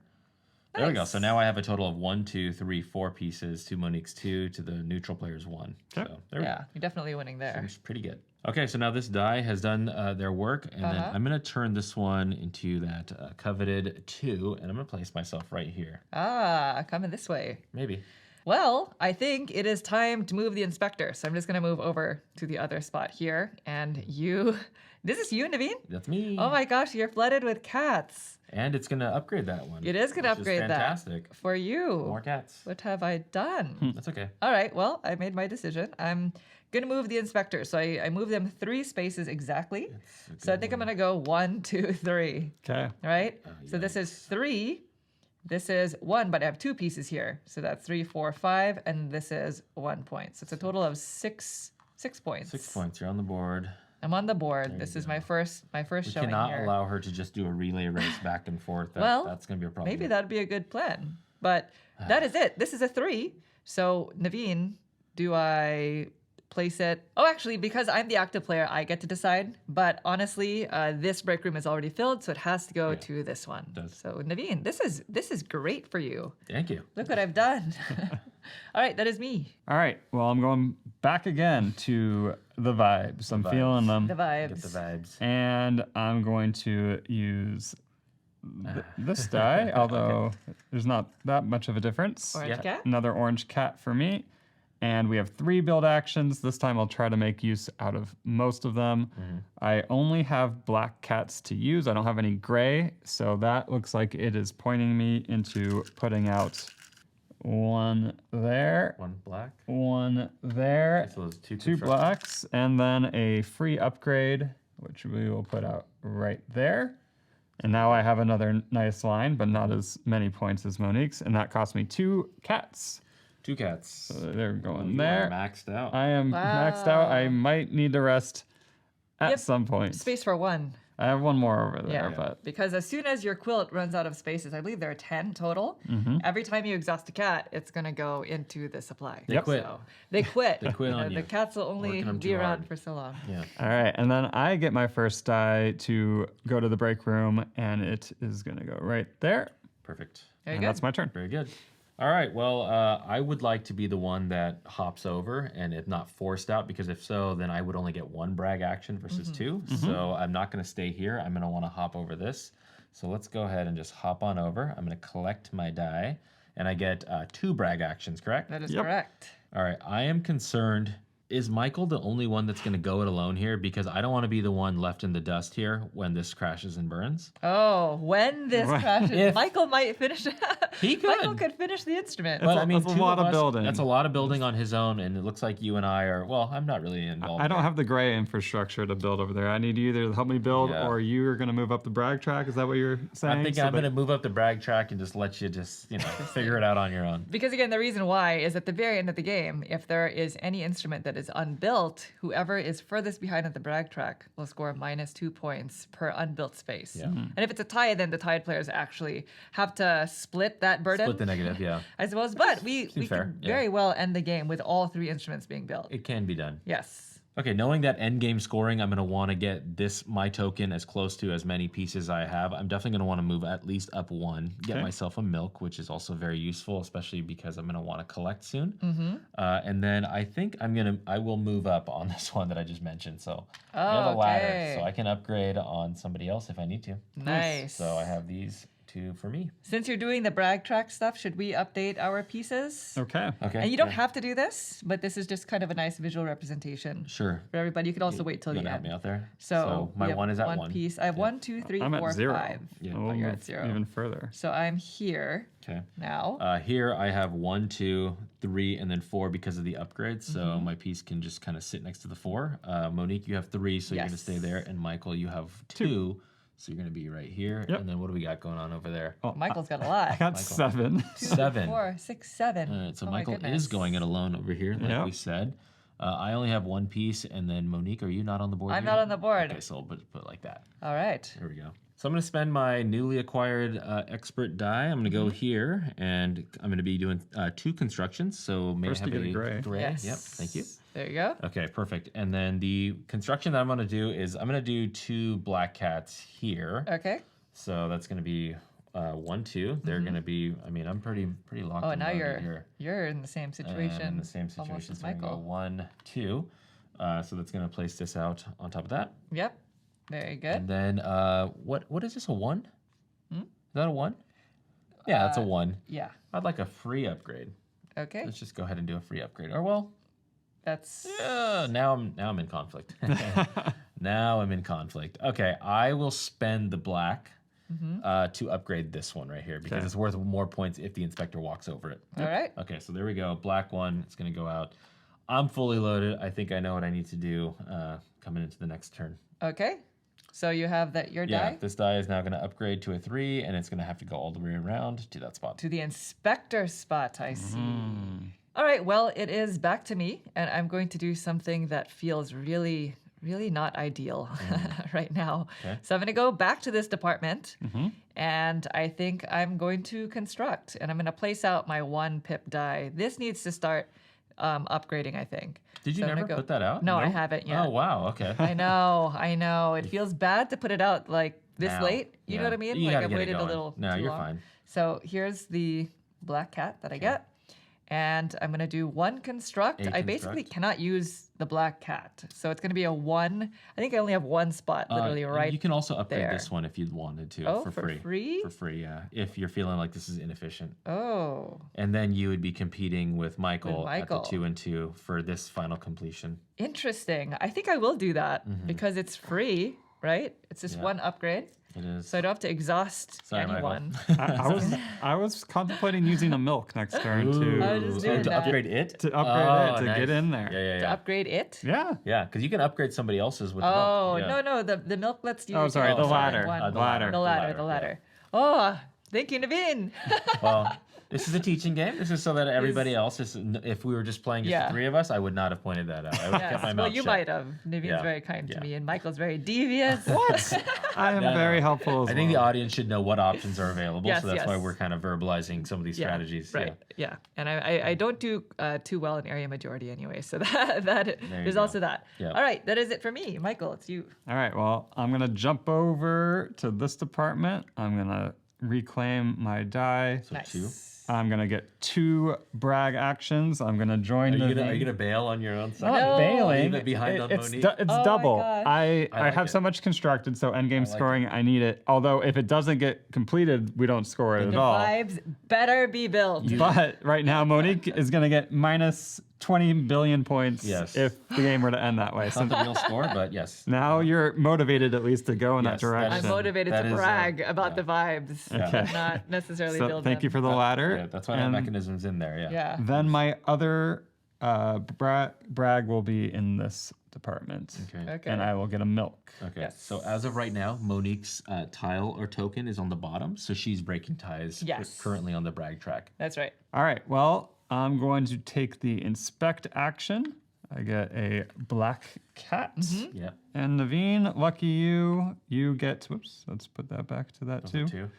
There we go. So Nice. now I have a total of 1, 2, 3, 4 pieces to Monique's 2 to the neutral player's 1. Okay. So there we go. Yeah, you're definitely winning there. Seems pretty good. Okay, so now this die has done their work, and then I'm gonna turn this one into that coveted 2, and I'm gonna place myself right here. Ah, coming this way. Maybe. Well, I think it is time to move the inspector. So I'm just going to move over to the other spot here. And you, this is you, Naveen? That's me. Oh my gosh, you're flooded with cats. And it's gonna upgrade that one. It is going to which upgrade fantastic. that for you. More cats. What have I done? That's okay. All right, well, I made my decision. I'm going to move the inspector. So I move them 3 spaces exactly. So I think I'm going to go 1, 2, 3. Okay. All right? So this is 3. This is 1, but I have 2 pieces here. So that's 3, 4, 5, and this is 1 point. So it's a total of 6 points. 6 points. You're on the board. I'm on the board. This is my first We showing cannot here. allow her to just do a relay race back and forth. Well, That's going to be a problem. Maybe that'd be a good plan. But that is it. This is a 3. So Naveen, do I place it? Oh, actually, because I'm the active player, I get to decide. But honestly, this break room is already filled, so it has to go to this one. does. So Naveen, this is great for you. Thank you. Look what I've done. All right, that is me. All right. Well, I'm going back again to the vibes. I'm feeling them. The vibes. Get the vibes. And I'm going to use this die, although there's not that much of a difference. Orange Yeah. cat. Another orange cat for me. And we have 3 build actions. This time I'll try to make use out of most of them. I only have black cats to use. I don't have any gray. So that looks like it is pointing me into putting out 1 there, 1 black. 1 there, So those 2 2 blacks, and then a free upgrade, which we will put out right there. And now I have another nice line, but not as many points as Monique's, and that cost me 2 cats. 2 cats. So they're going You there. are maxed out. I am maxed out. I Wow. might need to rest at Yep. some point. Space for 1. I have one more over there, Yeah, but because as soon as your quilt runs out of spaces, I believe there are 10 total. Every time you exhaust a cat, it's going to go into the supply. They quit. So they quit. They quit on The you. cats will only Working 'em be too around hard. for so long. Yeah. all right. And then I get my first die to go to the break room, and it is going to go right there. Perfect. Very And good. that's my turn. Very good. All right. Well, I would like to be the one that hops over and if not forced out, because if so, then I would only get one brag action versus two. So I'm not going to stay here. I'm going to want to hop over this. So let's go ahead and just hop on over. I'm going to collect my die, and I get 2 brag actions, correct? That is Yep. correct. All right. I am concerned. Is Michael the only one that's going to go it alone here? Because I don't want to be the one left in the dust here when this crashes and burns. Oh, when this Right. crashes, If- Michael might finish. He could. Michael could finish the instrument. Well, That's a two lot of us- building. That's a lot of building on his own, and it looks like you and I are. Well, I'm not really involved. I don't have the gray infrastructure to build over there. I need you either to help me build, Yeah. or you are going to move up the brag track. Is that what you're saying? I'm thinking So I'm that- going to move up the brag track and just let you figure it out on your own. Because again, the reason why is at the very end of the game, if there is any instrument that is unbuilt, whoever is furthest behind at the brag track will score -2 points per unbuilt space. Yeah. And if it's a tie, then the tied players actually have to split that burden. Split the negative, yeah. I suppose, but we fair, can yeah. very well end the game with all 3 instruments being built. It can be done. Yes. Okay, knowing that end game scoring, I'm going to want to get my token as close to as many pieces as I have. I'm definitely going to want to move at least up 1, get Okay. myself a milk, which is also very useful, especially because I'm going to want to collect soon. And then I think I will move up on this one that I just mentioned. So I have a ladder, Okay. so I can upgrade on somebody else if I need to. Nice. So I have these 2 for me. Since you're doing the brag track stuff, should we update our pieces? Okay. Okay. And you don't yeah. have to do this, but this is just kind of a nice visual representation Sure. for everybody. You could also wait till You the want to help end. me out there? So my we have 1 is at 1. piece. I have 1, 2, 3, I'm 4, at 0. 5. Yeah. We'll Oh, you're move at 0. even further. So I'm here Okay. now. Here I have 1, 2, 3, and then 4 because of the upgrades. So my piece can just kind of sit next to the 4. Monique, you have 3, so you're going to stay Yes. there. And Michael, you have 2, so you're going to be right here. Yep. And then what do we got going on over there? Oh, Michael's got a I lot. got Michael. 7. 7. 4, 6, 7. All right, so Oh my Michael is goodness. going it alone over here, like Yep. we said. I only have 1 piece, and then Monique, are you not on the board? I'm here? not on the board. Okay, so we'll put it like that. All right. There we go. So I'm going to spend my newly acquired expert die. I'm going to go here, and I'm going to be doing 2 constructions. So may First I have you get a gray. Yes. Yep. Thank you. There you go. Okay, perfect. And then the construction that I'm going to do is I'm going to do 2 black cats here. Okay. So that's going to be 1, 2. They're going to be. I mean, I'm pretty locked. Oh, and now loaded here. you're in the same situation. I'm in the same almost situation. as So I'm going to go Michael. 1, 2. So that's going to place this out on top of that. Yep. Very good. And then what is this, a 1? Is that a 1? Yeah, that's a 1. Yeah. I'd like a free upgrade. Okay. Let's just go ahead and do a free upgrade. Or well, That's now I'm in conflict. Now I'm in conflict. Okay, I will spend the black to upgrade this one right here because Okay. it's worth more points if the inspector walks over it. all right. Okay, so there we go. Black one. It's gonna go out. I'm fully loaded. I think I know what I need to do coming into the next turn. Okay. So you have that your Yeah, die this die is now going to upgrade to a 3, and it's going to have to go all the way around to that spot. to the inspector spot. I see. All right. Well, it is back to me, and I'm going to do something that feels really, really not ideal right now. Okay. So I'm going to go back to this department, and I think I'm going to construct, and I'm going to place out my 1 pip die. This needs to start upgrading, I think. Did you So I'm never gonna go- put that out? No, I haven't yet. Oh, wow. Okay. I know. It feels bad to put it out like this Now, late. You know yeah. what I mean? You Like gotta I've get it waited a going. little. No, too you're long. fine. So here's the black cat that I get. And I'm gonna do 1 construct. I basically construct. cannot use the black cat. So it's gonna be a 1. I think I only have 1 spot literally right. You can also upgrade there. this one if you wanted to Oh, for for free. free? For free, yeah. If you're feeling like this is inefficient. Oh, And then you would be competing with Michael, Michael. at the 2 and 2 for this final completion. interesting. I think I will do that because it's free, right? It's just Yeah. 1 upgrade. It is. So I don't have to exhaust Sorry, Michael. anyone. I was contemplating using a milk next turn I was just doing to that. upgrade it? to upgrade it to nice. get in there. Yeah, yeah, To yeah. upgrade it. Yeah. Yeah, because you can upgrade somebody else's with the Oh, milk. Yeah. no, the milk lets you. Oh, sorry, take the one. ladder. One. The ladder. The ladder. yeah. Oh, thinking of in. Well, This is a teaching game. This is so that everybody else is. If we were just playing just Yeah. the 3 of us, I would not have pointed that out. I would have kept my mouth Well, you shut. might have. Naveen's Yeah. very kind to Yeah. me, and Michael's very devious. I am No, no. very helpful as I think the well. audience should know what options are available, Yes, so that's why yes. we're kind of verbalizing some of these strategies. Right. Yeah. And I don't do too well in area majority anyway, so that you there's go. also that. Yeah. All right, that is it for me. Michael, it's you. All right, well, I'm going to jump over to this department. I'm going to reclaim my die. So Nice. 2. I'm going to get 2 brag actions. I'm going to join Are you the gonna bail on your own I'm side? not No. bailing. Leave it behind on it's Monique? it's Oh my double. gosh. I like have it. so much constructed, so endgame like scoring, I need it. Although if it doesn't get completed, we don't score it at The all. vibes better be built. But right now, Monique is going to get minus 20 billion points Yes. if the game were to end that way. So Not the real score, but yes. now you're motivated at least to go in that Yes, that direction. I'm motivated That to is, brag about the vibes, Okay. not necessarily So build thank them. you for the ladder. Yeah, that's why that And mechanism's in there. Yeah. Yeah. Then my other brag will be in this department. Okay. Okay. And I will get a milk. Okay. Yes. So as of right now, Monique's tile or token is on the bottom, so she's breaking ties. Yes. Currently on the brag track. That's right. All right, well, I'm going to take the inspect action. I get a black cat. Mm-hmm. Yeah. And Naveen, lucky you, you get, whoops, let's put that back to that too. 2.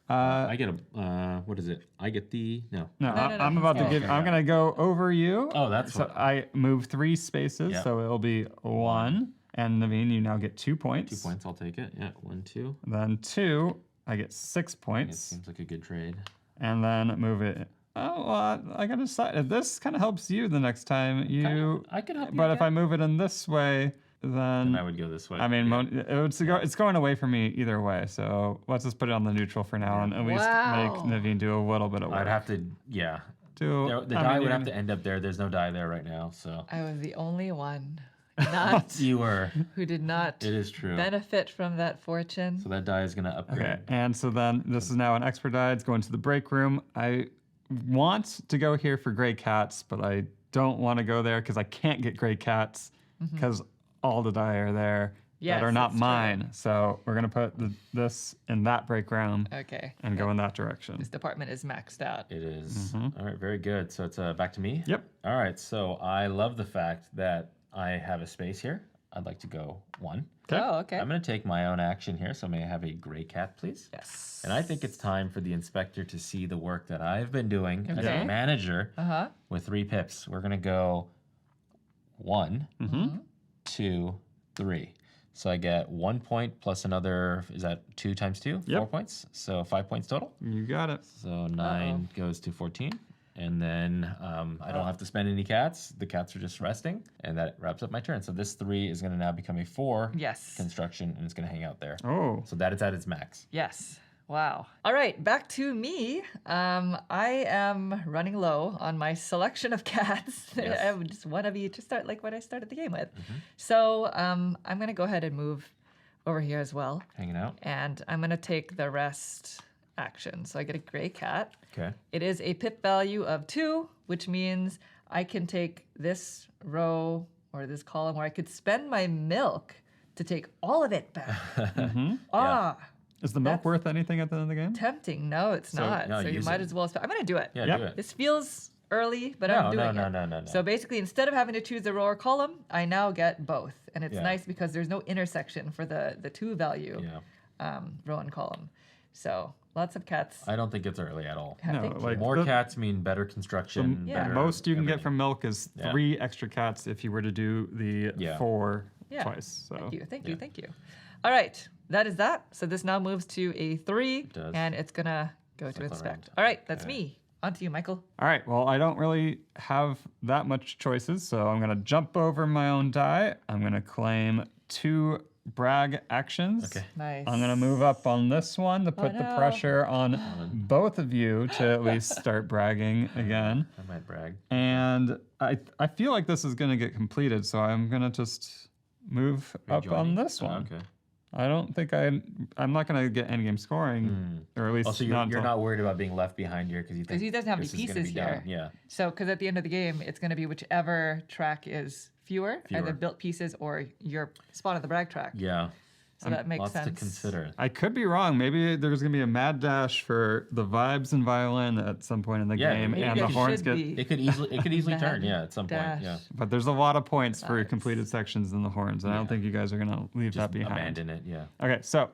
I get a. What is it? I get the no. No, No, I'm he's about to got give, it. I'm going to go over you. Oh, that's So what. I move 3 spaces, Yeah. so it'll be 1. And Naveen, you now get 2 points. 2 points. I'll take it. Yeah. 1, 2. Then 2, I get 6 It points. seems like a good trade. And then move it. Oh, well, I got to decide. If this kind of helps you the next time, you. I could help you. But if I again. move it in this way, then. Then I would go this way. I mean, Yeah. it's going away from me either way. So let's just put it on the neutral for now and at least Wow. make Naveen do a little bit of work. I'd have to. Yeah. do. The I die mean, would you have to end up there. There's no die there right now, so. I was the only one not You were. who did not It is true. benefit from that fortune. So that die is gonna upgrade. Okay, and so then this is now an expert die. It's going to the break room. I want to go here for gray cats, but I don't want to go there because I can't get gray cats because all the die are there Yes, that are not that's true. mine. So we're gonna put this in that break room Okay. and go in that direction. This department is maxed out. It is. All right, very good. So it's back to me. Yep. All right. So I love the fact that I have a space here. I'd like to go 1. Okay. Oh, okay. I'm going to take my own action here. So may I have a gray cat, please? Yes. And I think it's time for the inspector to see the work that I've been doing as Okay. a manager Uh-huh. with 3 pips. We're going to go 1, Mm-hmm. 2, 3. So I get 1 point plus another, is that 2 times 2? Yep. 4 points. So 5 points total. You got it. So 9 goes to 14. And then I don't have to spend any cats. The cats are just resting. And that wraps up my turn. So this 3 is going to now become a 4 Yes. construction, and it's going to hang out there. Oh. So that is at its max. Yes. Wow. All right, back to me. I am running low on my selection of cats. Yes. I have just one of each to start like what I started the game with. So I'm going to go ahead and move over here as well. Hanging out. And I'm going to take the rest action. So I get a gray cat. Okay. It is a pip value of 2, which means I can take this row or this column where I could spend my milk to take all of it back. Ah, Is the milk That's- worth anything at the end of the game? tempting. No, it's So, not. no, So you use might it. as well. I'm going to do it. Yeah, Yep. do it. This feels early, but No, I'm no, doing no, it. no, no, no. So basically, instead of having to choose a row or column, I now get both. And it's Yeah. nice because there's no intersection for the 2 value Yeah. row and column. So lots of cats. I don't think it's early at all. I No, think- like More the- cats mean better construction. Yeah. better Most you can get everything. from milk is Yeah. 3 extra cats if you were to do the Yeah. 4 Yeah. twice. So Thank you, thank you. All right, that is that. So this now moves to a 3, does. and it's gonna go to Cycle inspect. around. All right, that's Okay. me. On to you, Michael. All right, well, I don't really have that much choices, so I'm going to jump over my own die. I'm going to claim 2 brag actions. Okay. Nice. I'm going to move up on this one to put the no. pressure on both of you to at least start bragging again. I might brag. And I feel like this is going to get completed, so I'm going to just move Are you up on joining? this Oh, one. okay. I don't think I'm not going to get endgame scoring, or at least Also, not you're until- not worried about being left behind here because you think he doesn't have any this is gonna pieces be done. here. Yeah. So, because at the end of the game, it's going to be whichever track is fewer, either Fewer. built pieces or your spot on the brag track. Yeah. So that makes Lots sense. to consider. I could be wrong. Maybe there's going to be a mad dash for the vibes and violin at some point in the Yeah, game, maybe and there the horns should get. be. It could easily turn, Mad at some dash. point. Yeah. But there's a lot of points for Nice. completed sections in the horns, and I don't think you guys are going to leave that behind. Abandon it, yeah. Okay, so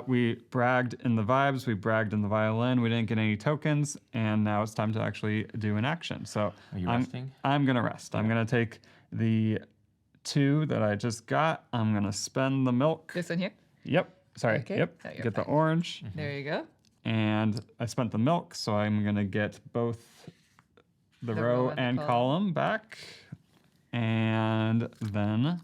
we bragged in the vibes, we bragged in the violin, we didn't get any tokens, and now it's time to actually do an action. So Are you I'm, resting? I'm gonna rest. I'm gonna take the 2 that I just got. I'm gonna spend the milk. This one here. Yep. Sorry. Okay, Yep. no, you're Get the fine. orange, There you go. and I spent the milk, so I'm gonna get both the row and column back, and then.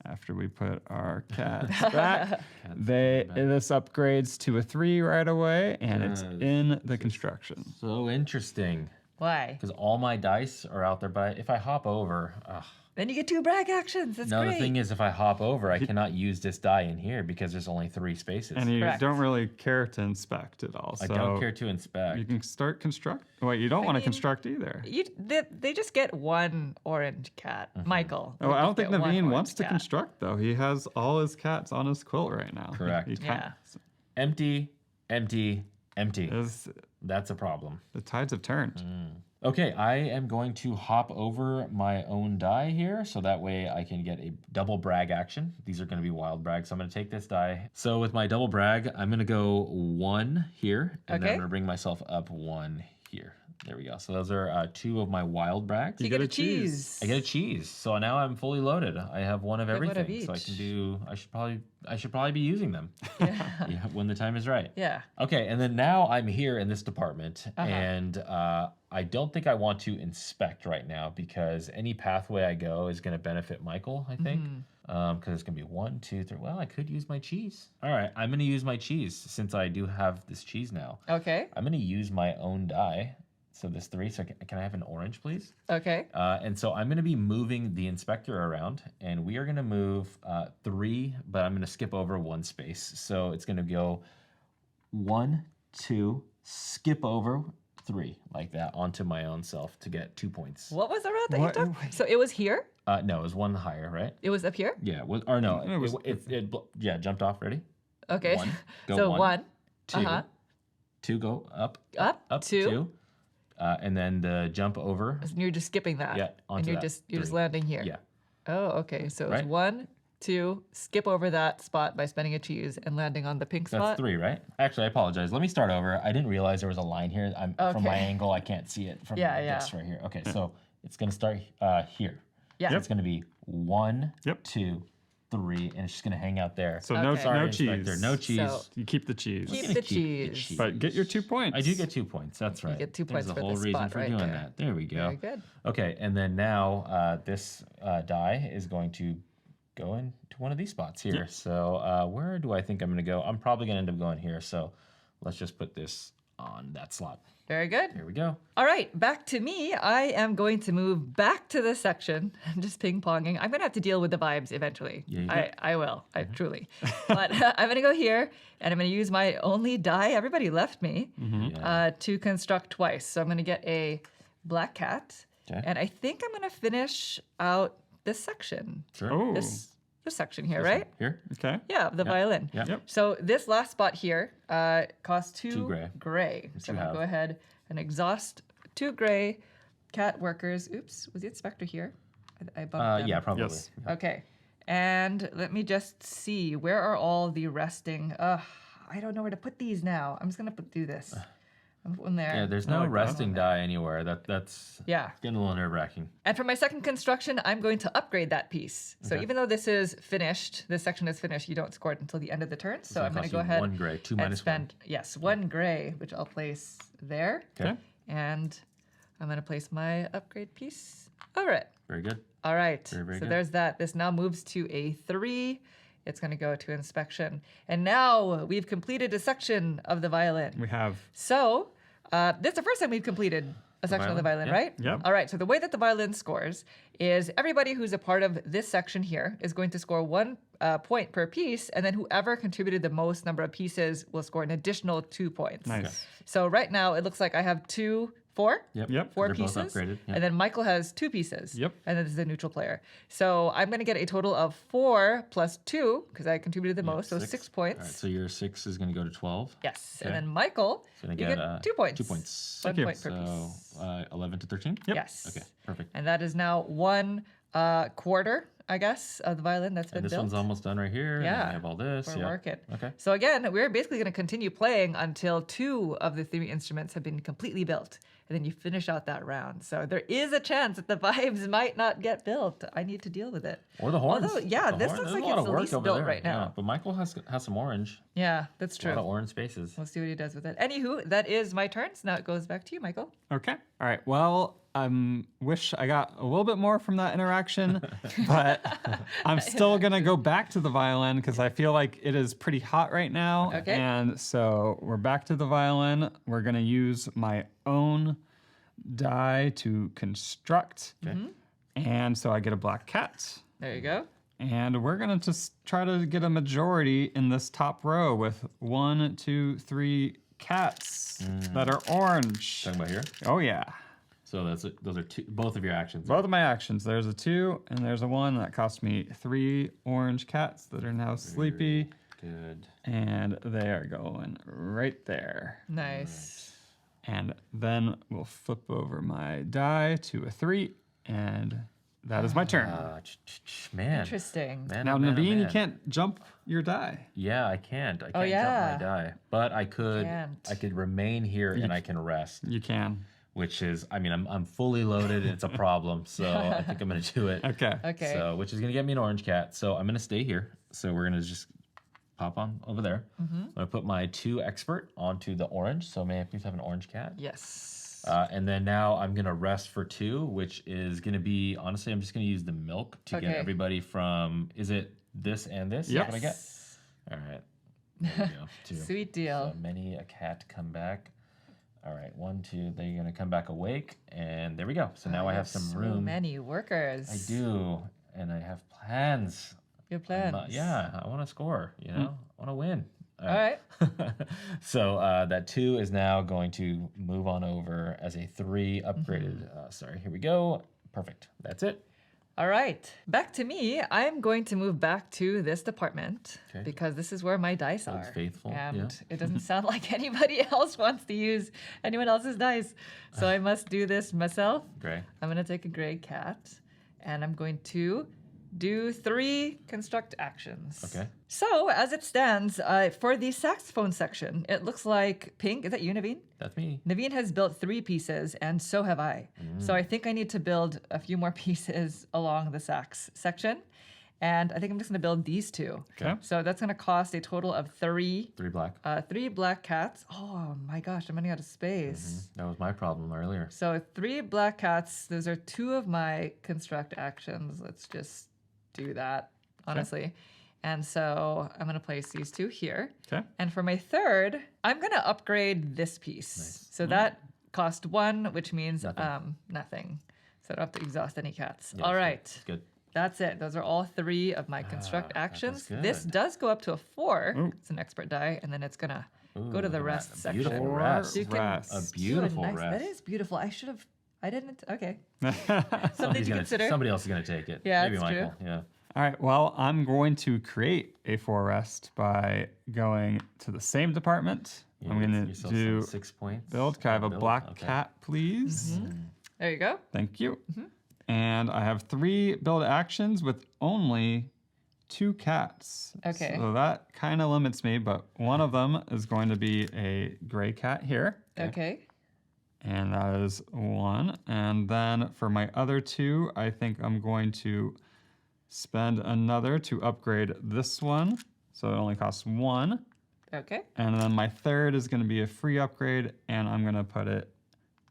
After we put our cats back, this upgrades to a 3 right away, and it's in the construction. So interesting. Why? Because all my dice are out there, but if I hop over, Then you get 2 brag actions. That's no, great. the thing is, if I hop over, I cannot use this die in here because there's only 3 spaces. And you Correct. don't really care to inspect at all. I So don't care to inspect. you can start construct. Wait, you don't want to mean, construct either. They just get 1 orange cat. Michael. Oh, they I don't just think get 1 Naveen orange wants to cat. construct though. He has all his cats on his quilt right now. Correct. He Yeah. Empty, empty, empty. Is That's a problem. the tides have turned. Okay, I am going to hop over my own die here, so that way I can get a double brag action. These are going to be wild brags, so I'm going to take this die. So with my double brag, I'm going to go 1 here, and then Okay. I'm going to bring myself up 1 here. There we go. So those are 2 of my wild brags. You You get get a a cheese. cheese. I get a cheese, so now I'm fully loaded. I have 1 of You have one everything, of so I each. can do. I should probably be using them. Yeah, when the time is right. Yeah. Okay, and then now I'm here in this department, Uh-huh. and I don't think I want to inspect right now because any pathway I go is going to benefit Michael, I think. Mm-hmm. Because it's going to be 1, 2, 3. Well, I could use my cheese. All right, I'm going to use my cheese since I do have this cheese now. Okay. I'm going to use my own die. So this 3, so can I have an orange, please? Okay. And so I'm going to be moving the inspector around, and we are going to move 3, but I'm going to skip over 1 space. So it's going to go 1, 2, skip over 3, like that, onto my own self to get 2 points. What was the route that What- you took? So it was here? No, it was 1 higher, right? It was up here? Yeah, or no, It was- yeah, jumped off. Ready? Okay. 1, go so 1, 1. 2, Uh-huh. 2 go up, Up, 2. 2, and then the jump over. And you're just skipping that. Yeah, And onto you're that. just 3. landing here. Yeah. Oh, okay. So Right? it's 1, 2, skip over that spot by spending a cheese and landing on the pink spot. That's 3, right? Actually, I apologize. Let me start over. I didn't realize there was a line here. From my Okay. angle, I can't see it from Yeah, this yeah. right here. Okay, so it's going to start here. Yeah. So it's going to be 1, Yep. 2, 3, and it's just going to hang out there. So Okay. no Sorry, no Inspector, cheese. no cheese. So- You keep the cheese. Keep gonna the keep the cheese. But get your 2 points. I do get 2 points. That's right. get 2 There's points a for whole this reason spot for right doing there. that. There we go. Very good. Okay, and then now this die is going to go into one of these spots here. So where do I think I'm going to go? I'm probably going to end up going here. So let's just put this on that slot. Very good. Here we go. All right, back to me. I am going to move back to this section. I'm just ping-ponging. I'm going to have to deal with the vibes eventually. Yeah, you I will. I truly. But I'm going to go here, and I'm going to use my only die. Everybody left me Yeah. to construct twice. So I'm going to get a black cat. Okay. And I think I'm going to finish out this section. Sure. Oh. This section here, right? Here. Okay. Yeah, the violin. Yep. Yep. So this last spot here costs 2 2 gray. gray. So you I'm going to have. go ahead and exhaust 2 gray cat workers. Oops, was the inspector here? I bumped them. Yeah, probably. Yes. Okay. And let me just see. Where are all the resting? I don't know where to put these now. I'm just going to do this. I'm putting there. Yeah, there's I no like that. resting die anywhere. That's Yeah. getting a little nerve wracking. And for my second construction, I'm going to upgrade that piece. So even though this is finished, this section is finished, you don't score it until the end of the turn. So that I'm going to costs go you ahead 1 gray, 2 and minus spend, yes, 1 gray, which I'll place there. Okay. And I'm going to place my upgrade piece over it. Very good. All right. very so good. there's that. This now moves to a 3. It's going to go to inspection. And now we've completed a section of the violin. We have. So this is the first time we've completed a section of the violin? violin, Yeah. right? Yep. All right. So the way that the violin scores is everybody who's a part of this section here is going to score 1 point per piece, and then whoever contributed the most number of pieces will score an additional 2 points. Nice. So right now it looks like I have 2 4? Yep. Four They're both pieces. upgraded, yeah. And then Michael has 2 pieces. Yep. And then this is a neutral player. So I'm going to get a total of 4 plus 2 because I contributed the most. So 6 points. All right, so your 6 is going to go to 12. Yes. Okay. And then Michael, So you you get 2 points. 2 points. 1 you. point per So piece. 11 to 13? Yep. Yes. Okay, perfect. And that is now 1 quarter, I guess, of the violin that's been And this built. one's almost done right here. and then Yeah. we have all this. We're yeah. working. Okay. So again, we're basically going to continue playing until 2 of the 3 instruments have been completely built. And then you finish out that round. So there is a chance that the vibes might not get built. I need to deal with it. Or the horns. Although, yeah, The this horn- looks there's like a lot it's of the work least over built there, right now. yeah. But Michael has some orange. Yeah, that's A lot of true. orange spaces. We'll see what he does with it. Anywho, that is my turn. So now it goes back to you, Michael. Okay. All right. Well, wish I got a little bit more from that interaction, but I'm still gonna go back to the violin because I feel like it is pretty hot right now. Okay. And so we're back to the violin. We're gonna use my own die to construct, and so I get a black cat. There you go. And we're gonna just try to get a majority in this top row with 1, 2, 3 cats that are orange. Talking about here. Oh yeah. So those are both of your actions. Both of my actions. There's a 2 and there's a 1 that cost me 3 orange cats that are now sleepy. Good. And they are going right there. Nice. And then we'll flip over my die to a 3, and that is my turn. Man. Interesting. Man, Now, oh, man, oh, Naveen, you man. can't jump your die. Yeah, I can't. I can't yeah. jump my die. But I could. Can't. I could remain here and I can rest, You can. which is. I mean, I'm fully loaded and it's a problem. So I think I'm gonna do it. Okay. Okay. So, which is gonna get me an orange cat. So I'm gonna stay here. So we're gonna just pop on over there. I'm gonna put my 2 expert onto the orange. So may I please have an orange cat? Yes. And then now I'm gonna rest for 2, which is gonna be honestly I'm just gonna use the milk to get Okay. everybody from. Is it this and this? Is that what I get? All right. There we go. 2. Sweet deal. So many a cat come back. All right, 1, 2. They're gonna come back awake, and there we go. So now I have some so room. many workers. I do, and I have plans. Good plans. Yeah, I want to score. You know, I want to win. All right. So that 2 is now going to move on over as a 3 upgraded. Sorry, here we go. Perfect. That's it. All right. Back to me. I'm going to move back to this department Okay. because this is where my dice Sounds are. faithful, And yeah. it doesn't sound like anybody else wants to use anyone else's dice. So I must do this myself. Great. I'm going to take a gray cat and I'm going to do 3 construct actions. Okay. So as it stands, for the saxophone section, it looks like Pink. Is that you, Naveen? That's me. Naveen has built 3 pieces, and so have I. So I think I need to build a few more pieces along the sax section. And I think I'm just going to build these 2. Okay. So that's going to cost a total of 3 3 black. 3 black cats. Oh my gosh, I'm running out of space. That was my problem earlier. So 3 black cats. Those are 2 of my construct actions. Let's just do that, honestly. And so I'm going to place these 2 here. Okay. And for my 3rd, I'm going to upgrade this piece. So that cost 1, which means nothing. So I don't have to exhaust any cats. Yeah, All it's right. good. That's it. Those are all 3 of my construct that was actions. good. This does go up to a 4. Ooh. It's an expert die, and then it's going to go to Ooh, the a rest ra- section. beautiful Four rest. You can rest. A do beautiful nice, rest. That is beautiful. I didn't. Okay. Something Somebody's to gonna, consider. somebody else is gonna take it. Yeah, Maybe that's true. Michael. Yeah. All right. Well, I'm going to create a 4 rest by going to the same department. You I'm get going to yourself do some 6 points. build. Can I have a Build, black okay. cat, please? There you go. Thank you. And I have 3 build actions with only 2 cats. Okay. So that kind of limits me, but one of them is going to be a gray cat here. Okay. And that is 1. And then for my other 2, I think I'm going to spend another to upgrade this one. So it only costs 1. Okay. And then my 3rd is going to be a free upgrade, and I'm going to put it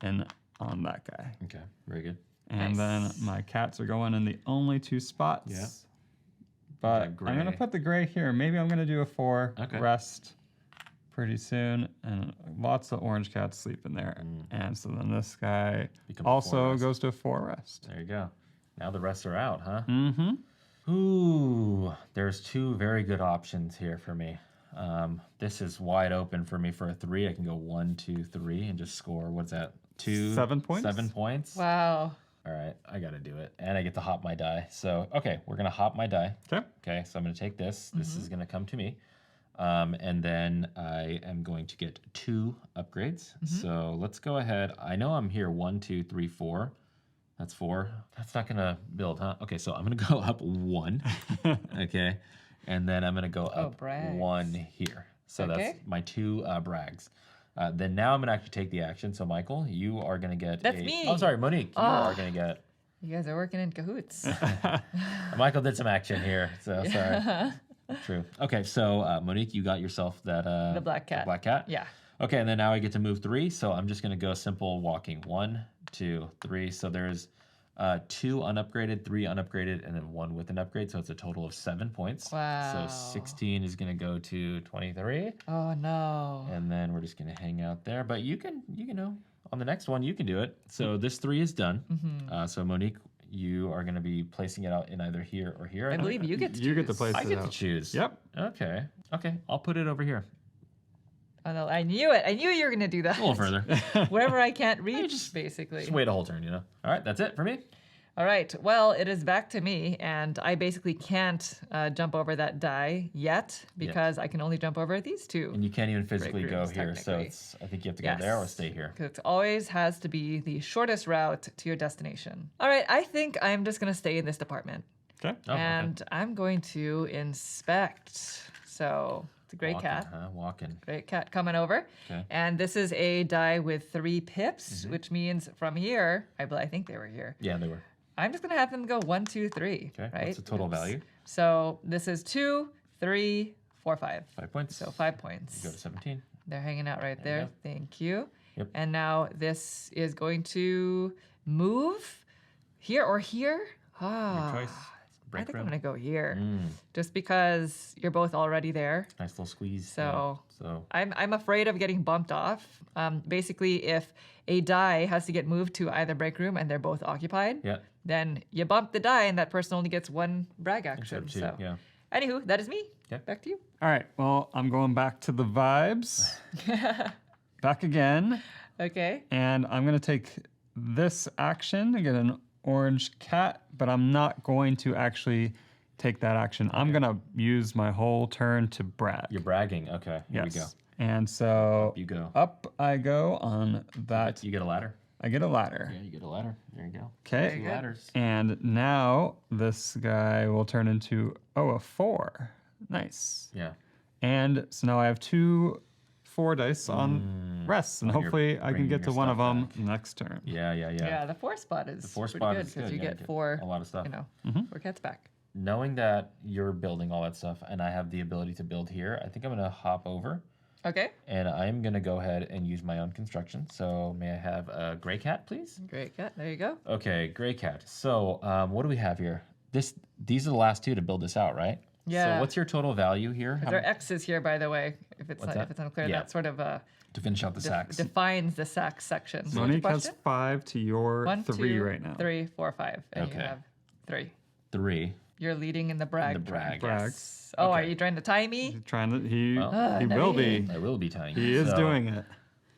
in on that guy. Okay. Very good. And then Nice. my cats are going in the only 2 spots. Yeah. But The I'm going to gray. put the gray here. Maybe I'm going to do a 4 Okay. rest pretty soon. And lots of orange cats sleep in there. And so then this guy Become a 4 also rest. goes to a 4 rest. There you go. Now the rest are out, huh? Mm-hmm. Ooh, there's 2 very good options here for me. This is wide open for me for a 3. I can go 1, 2, 3, and just score. What's that? 2. 7 points? 7 points. Wow. All right, I got to do it. And I get to hop my die. So, okay, we're going to hop my die. Okay. Okay, so I'm going to take this. This is going to come to me. And then I am going to get 2 upgrades. So let's go ahead. I know I'm here 1, 2, 3, 4. That's 4. That's not going to build, huh? Okay, so I'm going to go up 1. Okay. And then I'm going to go up brags. 1 here. So Okay. that's my 2 brags. Then now I'm going to actually take the action. So, Michael, you are going to get That's me. Oh, sorry, Monique. You are going to get... You guys are working in cahoots. Michael did some action here, so sorry. True. Okay, so Monique, you got yourself that... The black cat. black cat? Yeah. Okay, and then now I get to move 3, so I'm just going to go simple walking. 1, 2, 3. So there's 2 unupgraded, 3 unupgraded, and then 1 with an upgrade. So it's a total of 7 points. Wow. So 16 is going to go to 23. Oh no. And then we're just going to hang out there. But you can, on the next one, you can do it. So this 3 is done. So Monique, you are going to be placing it out in either here or here. I believe you get to You get to choose. place I it get to out. choose. Yep. Okay. Okay. I'll put it over here. Oh, no, I knew it. I knew you were going to do that. A little further. Wherever I can't reach, basically. Just wait a whole turn, All right. That's it for me. All right. Well, it is back to me, and I basically can't jump over that die yet because I can only jump over these 2. And you can't even physically go rooms, here. So technically. it's, I think you have to go there or stay here. Because it always has to be the shortest route to your destination. All right. I think I'm just going to stay in this department. Okay. Oh, okay. And I'm going to inspect. So it's a great Walking, cat. huh? Walking. Great cat coming over. Okay. And this is a die with 3 pips, which means from here, I think they were here. Yeah, they were. I'm just going to have them go 1, 2, 3. Okay. Right? What's the total value? So this is 2, 3, 4, 5. 5 points. So 5 points. Go to 17. They're hanging out right There you there. Thank you. Yep. And now this is going to move here or here. Ah, Choice. I Break think room. I'm going to go here Mm, just because you're both already there. nice little squeeze. So- yeah. So I'm afraid of getting bumped off. Basically, if a die has to get moved to either break room and they're both occupied, yeah. then you bump the die and that person only gets 1 brag Instead action. of 2. So, Yeah. anywho, that is me. Okay. Back to you. All right. Well, I'm going back to the vibes. Back again. Okay. And I'm going to take this action to get an orange cat, but I'm not going to actually take that action. I'm going to use my whole turn to brag. You're bragging. Okay. Here we go. And so You go. up I go on that. You get a ladder. I get a ladder. Yeah, you get a ladder. There you go. Okay. Two ladders. And now this guy will turn into, a 4. Nice. Yeah. And so now I have 2 4 dice on rests, and Oh, you're hopefully I can bringing get to your one of stuff them back. next turn. Yeah. Yeah, the 4 spot is The 4 pretty spot good is because good. you Yeah, get 4, a lot of stuff. 4 cats back. Knowing that you're building all that stuff and I have the ability to build here, I think I'm going to hop over Okay. and I'm going to go ahead and use my own construction. So may I have a gray cat, please? Great cat. There you go. Okay, gray cat. So what do we have here? These are the last 2 to build this out, right? Yeah. So what's your total value here? There are X's here, by the way. If it's What's not, if that? it's unclear, Yeah. that sort of to finish out the sacks? defines the sack section. So what's your Monique has question? 5 to your 1, 3 2, right now. 3, 4, 5, and you Okay. have 3. 3. You're leading in the brag. the brag. turn. Brag. Yes. Oh, are Okay. you trying to tie me? He's trying to, he Well, will be. I will be tying. He is So, doing it.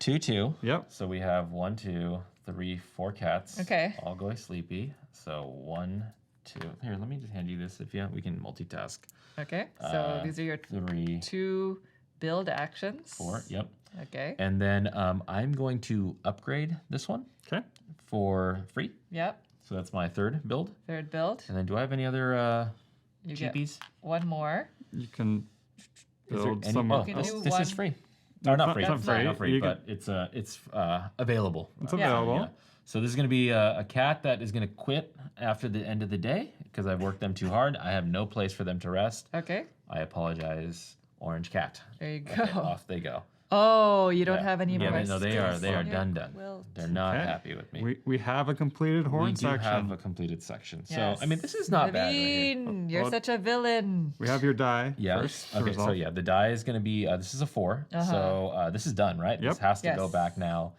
2, 2. Yep. So we have 1, 2, 3, 4 cats. Okay. All going sleepy. So 1, 2. Here, let me just hand you this. If we can multitask. Okay. So these are your 3, 2 build actions. 4. Yep. Okay. And then I'm going to upgrade this one Okay. for free. Yep. So that's my 3rd build. 3rd build. And then do I have any other You get cheapies? 1 more. You can Is there build any- somewhere oh, can else. do this one. is free. Or not free. It's not Sorry, free. not free, You but it's available. It's Yeah. available. Yeah. So this is going to be a cat that is going to quit after the end of the day because I've worked them too hard. I have no place for them to rest. Okay. I apologize, orange cat. There you Okay, go. off they go. Oh, you don't Yeah. have any Yeah, more. no, they are space on your done. quilt. They're not Okay. happy with me. We have a completed horn We do section. have a completed section. So Yes. I mean, this is not bad. Right here. Naveen, you're Well, such a villain. We have your die Yeah. first. to Okay. So resolve. yeah, the die is going to be. This is a 4. So this is done, right? Yep. This has to go Yes. back now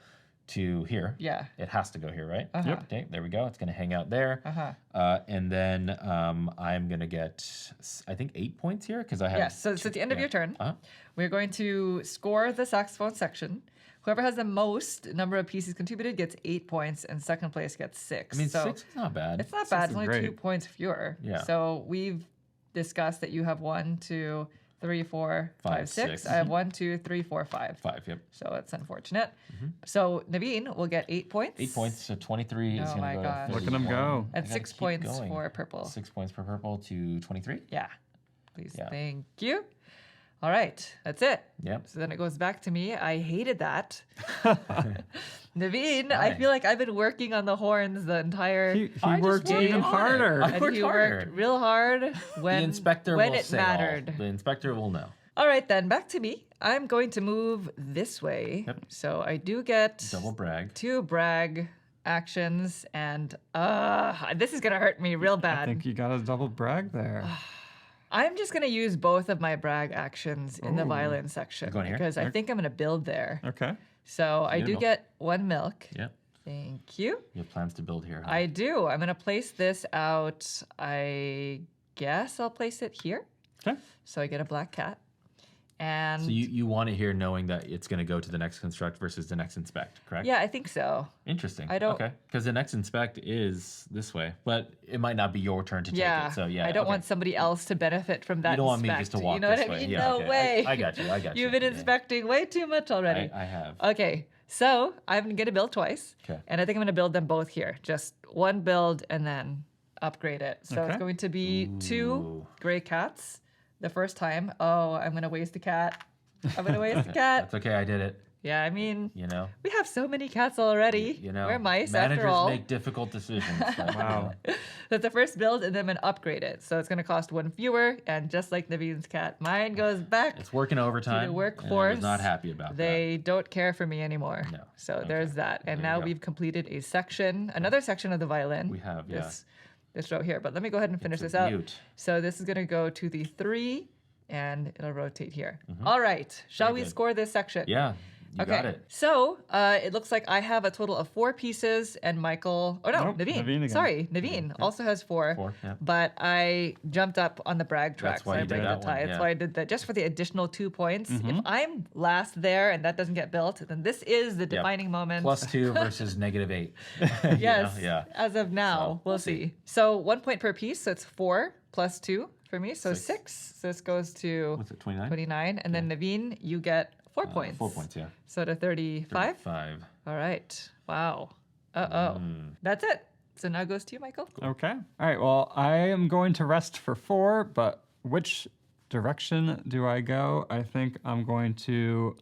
to here. Yeah. It has to go here, right? Uh-huh. Okay. There we go. It's going to hang out there. Uh-huh. And then I'm going to get, I think, 8 points here because I have. Yes. So it's at the end of your turn. Uh-huh. We're going to score the saxophone section. Whoever has the most number of pieces contributed gets 8 points, and second place gets 6. I mean, so 6 is not bad. it's not bad. It's is only 2 great. points fewer. Yeah. So we've discussed that you have 1, 2, 3, 4, 5, 6. 6. I have 1, 2, 3, 4, 5. 5, yep. So it's unfortunate. So Naveen will get 8 points. 8 points, so 23 is Oh going my to go gosh. to Look at 'em 31. go. I And gotta 6 keep points going. for purple. 6 points for purple to 23. Yeah. Please. Yeah. Thank you. All right. That's it. Yep. So then it goes back to me. I hated that. Naveen, I Why? feel like I've been working on the horns the entire. He I just worked worked even on it. harder. I and worked he harder. worked real hard when, The inspector when will it say mattered. all. The inspector will know. All right, then back to me. I'm going to move this way. Yep. So I do get Double brag. 2 brag actions, and this is gonna hurt me real I bad. think you got a double brag there. I'm just gonna use both of my brag actions in the Ooh. violin section Going here? because I think I'm gonna build there. Okay. So I do Beautiful. get 1 milk. Yep. Thank you. You have plans to build here. Huh? I do. I'm gonna place this out. I guess I'll place it here. Okay. So I get a black cat. And So you want it here knowing that it's going to go to the next construct versus the next inspect, correct? yeah, I think so. Interesting. I don't- Okay. Because the next inspect is this way, but it might not be your turn to Yeah. take it. So yeah. I don't okay. want somebody else to benefit from that. You don't want me inspect. just to walk You know this what I way. mean? Yeah, No okay. way. I got you. I got you. You've been Yeah. inspecting way too much already. I have. Okay, so I'm gonna build twice. 'Kay. And I think I'm gonna build them both here. Just one build and then upgrade it. So it's Okay. going to be 2 Ooh. gray cats the first time. Oh, I'm gonna waste a cat. I'm gonna waste a cat. That's okay. I did it. Yeah, I mean, You know. we have so many cats already. You know. We're mice managers after all. make difficult decisions. but, Wow. That's the first build, and then I'm gonna upgrade it. So it's gonna cost 1 fewer, and just like Naveen's cat, mine goes back. It's working overtime. and I workforce, was not happy about that. They don't care for me anymore. No. So Okay. there's that. And There you now go. we've completed a section, another section of the violin. We have, yeah. This row here. But let me go ahead and finish It's this a out. beaut. So this is gonna go to the 3, and it'll rotate here. All right. Shall Very we good. score this section? Yeah. You Okay. got it. So it looks like I have a total of 4 pieces, and Michael. Oh no, Nope, Naveen. Naveen again. Sorry, Naveen also has 4. 4, yeah. But I jumped up on the brag track, That's why so I you did break the that one, tie. That's yeah. why I did that, just for the additional 2 points. If I'm last there and that doesn't get built, then this is the defining moment. +2 versus -8. You know, Yes. Yeah. As of now, So, we'll see. So 1 point per piece, so it's 4 plus 2 for me, so 6. So this goes to What's it? 29. 29, and then Naveen, you get 4 points. 4 points. Yeah. So to 35. 5. All right. Wow. Uh-oh. That's it. So now it goes to you, Michael. Okay. All right. Well, I am going to rest for 4, but which direction do I go? I think I'm going to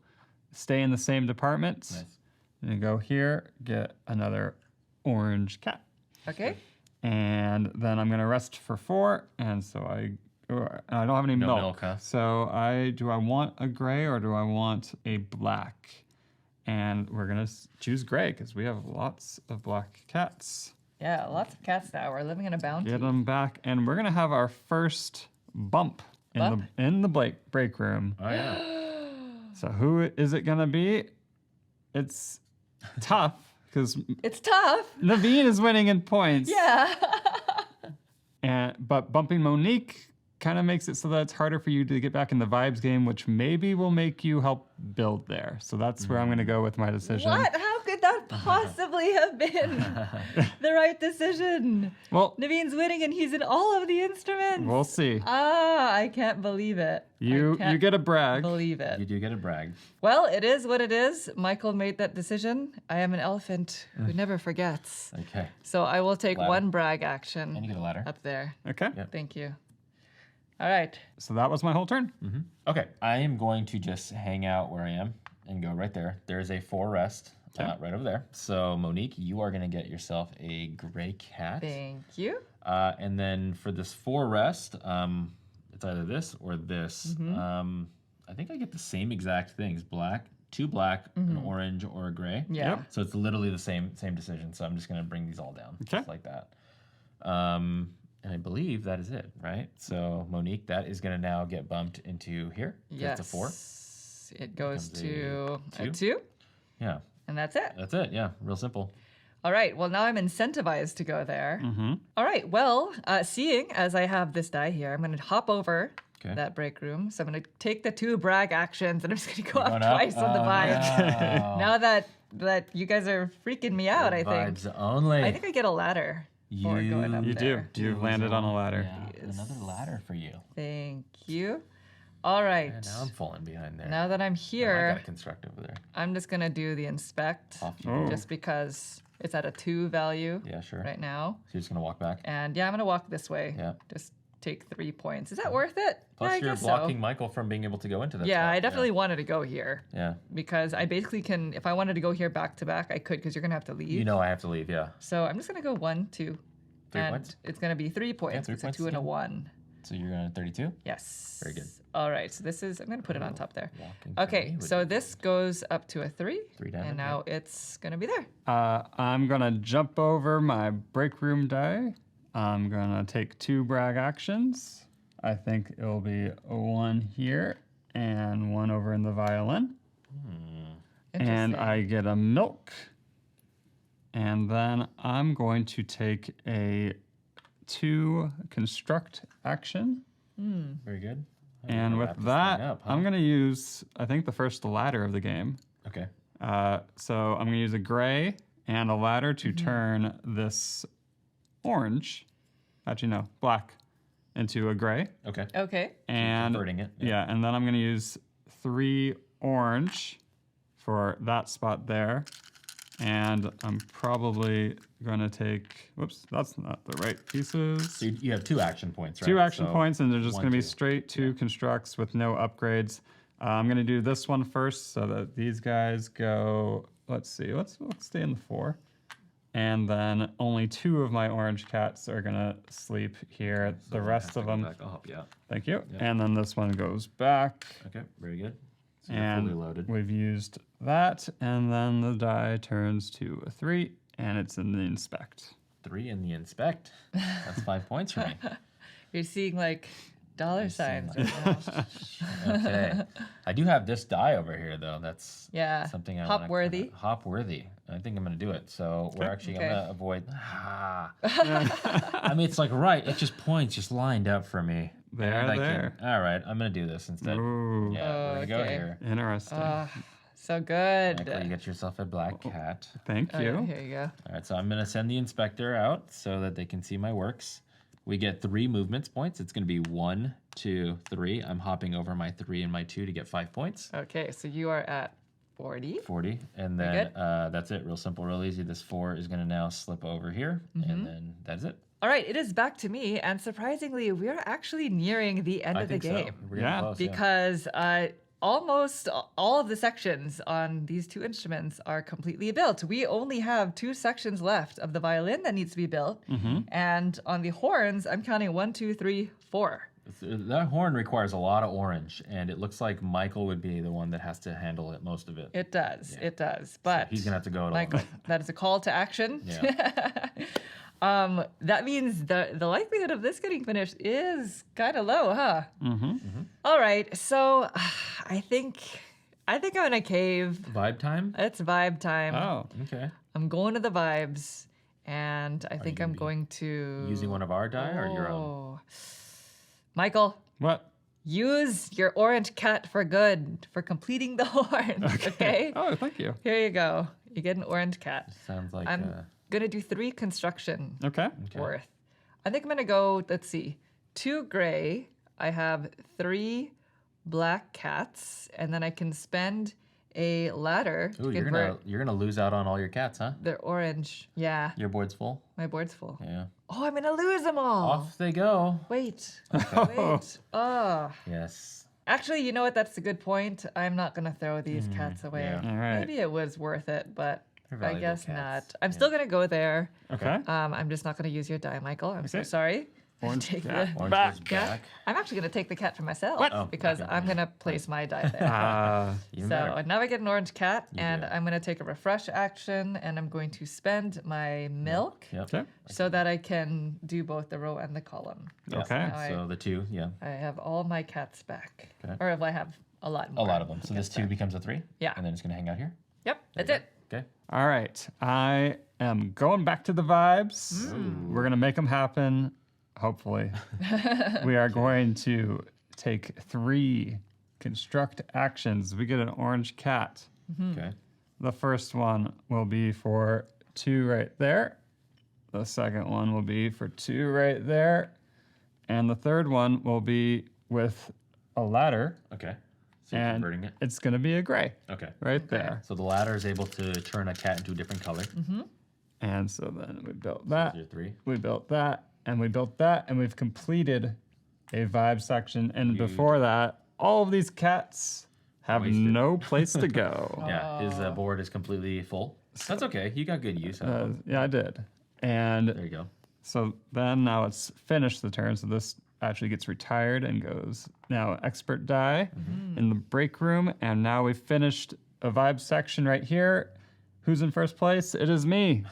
stay in the same department. Nice. And go here, get another orange cat. Okay. And then I'm going to rest for 4. And so I don't have any No milk. milk, huh? So do I want a gray or do I want a black? And we're going to choose gray because we have lots of black cats. Yeah, lots of cats now. We're living in a bounty. Get them back, and we're gonna have our first bump Bump? in the break room. Oh yeah. So who is it gonna be? It's tough because It's tough. Naveen is winning in points. Yeah. But bumping Monique kind of makes it so that it's harder for you to get back in the vibes game, which maybe will make you help build there. So that's where I'm gonna go with my decision. What? How could that possibly have been the right decision? Well, Naveen's winning and he's in all of the instruments. we'll see. I can't believe it. You I can't get a brag. believe You it. do get a brag. Well, it is what it is. Michael made that decision. I am an elephant who never forgets. Okay. So I will take Ladder. 1 brag And action you get a ladder. up there. Okay. Yep. Thank you. All right. So that was my whole turn. Okay. I am going to just hang out where I am and go right there. There's a 4 rest right over there. So Monique, you are going to get yourself a gray cat. Thank you. And then for this 4 rest, it's either this or this. I think I get the same exact things: black, 2 black, an orange, or a gray. Yeah. Yep. So it's literally the same decision. So I'm just gonna bring these all down, Okay. just like that. And I believe that is it, right? So Monique, that is gonna now get bumped into here. So Yes. It's a 4. It goes Becomes to a a 2. 2, Yeah, and that's it. that's it. Yeah, real simple. All right. Well, now I'm incentivized to go there. All right. Well, seeing as I have this die here, I'm going to hop over Okay. that break room. So I'm going to take the 2 brag actions, and I'm just going to go up Going up? twice on the Oh, vibes. no. Now that you guys are freaking me out, I think. Vibes only. I think I get a ladder for going up You there. do. You've landed on a ladder. Yeah, another ladder for you. Thank you. All right. And now I'm falling behind there. Now that I'm I here, gotta construct over there. I'm just going to do the inspect Off you Oh. go. just because it's at a 2 value Yeah, sure. right now. So you're just gonna walk back. And yeah, I'm going to walk this way. Yeah. Just take 3 points. Is that worth it? Plus, yeah, I you're guess blocking so. Michael from being able to go into that. Yeah, spot. I definitely wanted to go here Yeah. because I basically can, if I wanted to go here back to back, I could because you're going to have to leave. You know I have to leave. Yeah. So I'm just going to go 1, 2. 3 and points? it's going to be 3 points. 3 It's a points 2 and a again. 1. So you're going to 32. Yes. Very good. All right. So this is, I'm going to put it on top there. Walking for Okay. me would So be this goes up to a 3. 3 damage. And now it's going to be there. I'm gonna jump over my break room die. I'm gonna take 2 brag actions. I think it'll be 1 here and 1 over in the violin. And Interesting. I get a milk. And then I'm going to take a 2 construct action. Very good. Oh, you're And gonna with wrap this that, thing up, huh? I'm going to use, I think, the first ladder of the game. Okay. So I'm going to use a gray and a ladder to turn this orange, actually, no, black, into a gray. Okay. Okay. And Converting it. yeah, and then I'm going to use 3 orange for that spot there. And I'm probably going to take, whoops, that's not the right pieces. So you have 2 action points, right? 2 action So points, and they're just 1, going to be 2. straight 2 constructs with no upgrades. I'm going to do this one first so that these guys go, let's see, let's stay in the 4. And then only 2 of my orange cats are going to sleep here. So The one rest has to of go them, back. I'll help you out. thank you. Yeah. And then this one goes back. Okay. Very good. So you're And fully loaded. we've used that. And then the die turns to a 3, and it's in the inspect. 3 in the inspect. That's 5 points for me. You're seeing like dollar signs seeing, right now. Okay. I do have this die over here, though. That's Yeah. something I Hop wanna worthy. kinda- hop worthy. I think I'm gonna do it. So we're actually Okay. gonna avoid. I mean, it's like right. It's just points just lined up for me. There, And I there. All right, I'm gonna do this instead. Ooh, Yeah, we're gonna go Okay. here. interesting. So good. Michael, you get yourself a black cat. Thank Oh, you. here you go. All right, so I'm gonna send the inspector out so that they can see my works. We get 3 movements points. It's gonna be 1, 2, 3. I'm hopping over my 3 and my 2 to get 5 points. Okay, so you are at 40. 40, and Very then good. that's it. Real simple, real easy. This 4 is gonna now slip over here, Mm-hmm. and then that's it. All right, it is back to me, and surprisingly, we are actually nearing the end I of the think game so. We're getting Yeah. close, because almost all of the sections on these 2 instruments are completely built. We only have 2 sections left of the violin that needs to be built, and on the horns, I'm counting 1, 2, 3, 4. That horn requires a lot of orange, and it looks like Michael would be the one that has to handle it most of it. It does, it does. But He's gonna have to go it Michael, that is a call to action. Yeah. That means the likelihood of this getting finished is kind of low, huh? Mm-hmm. All right, so I think I'm gonna cave. Vibe time. It's vibe time. Oh, Okay. I'm going to the vibes, and I think gonna I'm be going to Using one of our die or your own? Oh. Michael, what? use your orange cat for good for completing the horn. Okay. Oh, thank you. Here you go. You get an orange cat. Sounds like. I'm gonna do 3 construction Okay. worth. I think I'm gonna go, let's see, 2 gray. I have 3 black cats, and then I can spend a ladder to Ooh, convert you're gonna lose out on all your cats, huh? their orange. Yeah, Your board's full. my board's full. Yeah. Oh, I'm gonna lose them all. Off they go. Wait, wait. Oh, Yes. actually, you know what? That's a good point. I'm not gonna throw these cats away. yeah. All right. Maybe it was worth it, but They're I valuable guess cats. not. I'm still gonna go there. Okay. I'm just not gonna use your die, Michael. I'm so Okay. sorry. Orange Take cat. the Orange Back. goes cat. back. I'm actually gonna take the cat for myself Oh, because okay. I'm gonna place my die there. Even So better. now I get an orange cat, and do. I'm gonna take a refresh action, and I'm going to spend my milk Yep. Okay. so that I can do both the row and the column. Yeah. Okay. Now So the 2, yeah. I have all my cats back, Okay. or if I have a lot A more. lot of them. So this 2 becomes a 3. Yeah. And then it's gonna hang out here. Yep, that's it. Okay. All right. I am going back to the vibes. We're going to make them happen, hopefully. We are going to take 3 construct actions. We get an orange cat. Okay. The first one will be for 2 right there. The second one will be for 2 right there. And the third one will be with a ladder. Okay. So you're And converting it. it's going to be a gray Okay. right there. So the ladder is able to turn a cat into a different color. And so then we built that. Your 3. We built that. And we built that. And we've completed a vibe section. And before that, all of these cats have Wasted. no place to go. Yeah, his board is completely full. That's okay. You got good use out of it. Yeah, I did. And There you go. so then now it's finished the turn. So this actually gets retired and goes now expert die in the break room. And now we've finished a vibe section right here. Who's in first place? It is me.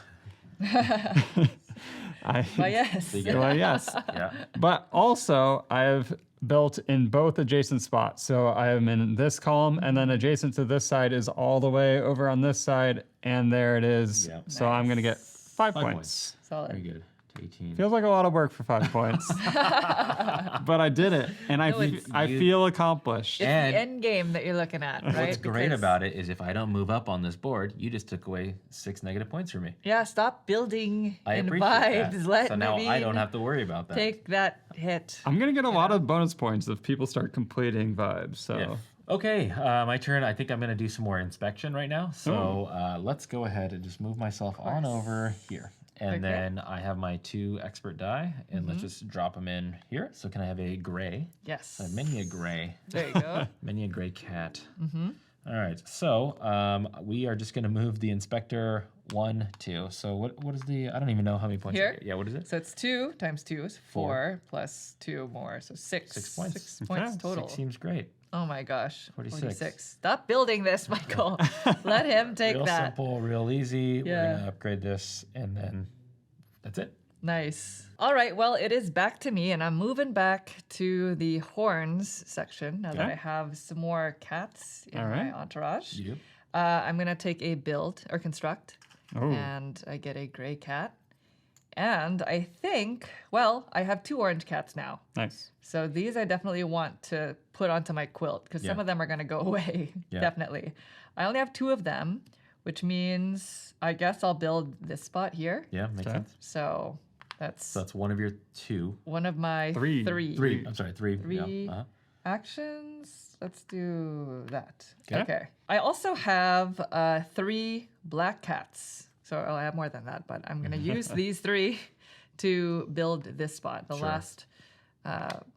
Well, yes. You get Well, yes. Yeah. But also, I have built in both adjacent spots. So I am in this column, and then adjacent to this side is all the way over on this side, and there it is. Yep. So I'm going to get 5 5 points. Very Solid. good. 18. Feels like a lot of work for 5 points. But I did it, and I feel accomplished. It's And- the end game that you're looking at, right? What's great Because- about it is if I don't move up on this board, you just took away 6 negative points from me. Yeah, stop building I in appreciate vibes. that. Let So now I don't Naveen have to worry about that. take that hit. I'm going to get a lot of bonus points if people start completing vibes. So Yeah. Okay, my turn. I think I'm going to do some more inspection right now. So let's go ahead and just move myself on over here. And Okay. then I have my 2 expert die, and let's just drop them in here. So can I have a gray? Yes. Many a gray. There you go. Many a gray cat. All right, so we are just going to move the inspector 1, 2. So what is the? I don't even know how many points. I Here? get. Yeah, what is it? So it's 2 times 2 is 4 plus 2 more. So 6. 6 points. 6 points Okay. total. 6 seems great. Oh my gosh. 46. Stop building this, Michael. Let him take Real that. simple, real easy. We're Yeah. gonna upgrade this, and then that's it. Nice. All right. Well, it is back to me, and I'm moving back to the horns section now that Okay. I have some more cats in All my right. entourage. You do. I'm going to take a build or construct, Oh. and I get a gray cat. And I think, well, I have 2 orange cats now. Nice. So these I definitely want to put onto my quilt because some Yeah. of them are going to go away. Yeah. Definitely. I only have 2 of them, which means I guess I'll build this spot here. Yeah, makes Okay. sense. So that's So that's one of your 2. one of my 3. 3. I'm sorry, 3. Three. Yeah. Uh-huh. actions. Let's do that. Okay. Okay. I also have 3 black cats. So I'll have more than that, but I'm going to use these 3 to build this spot, the Sure. last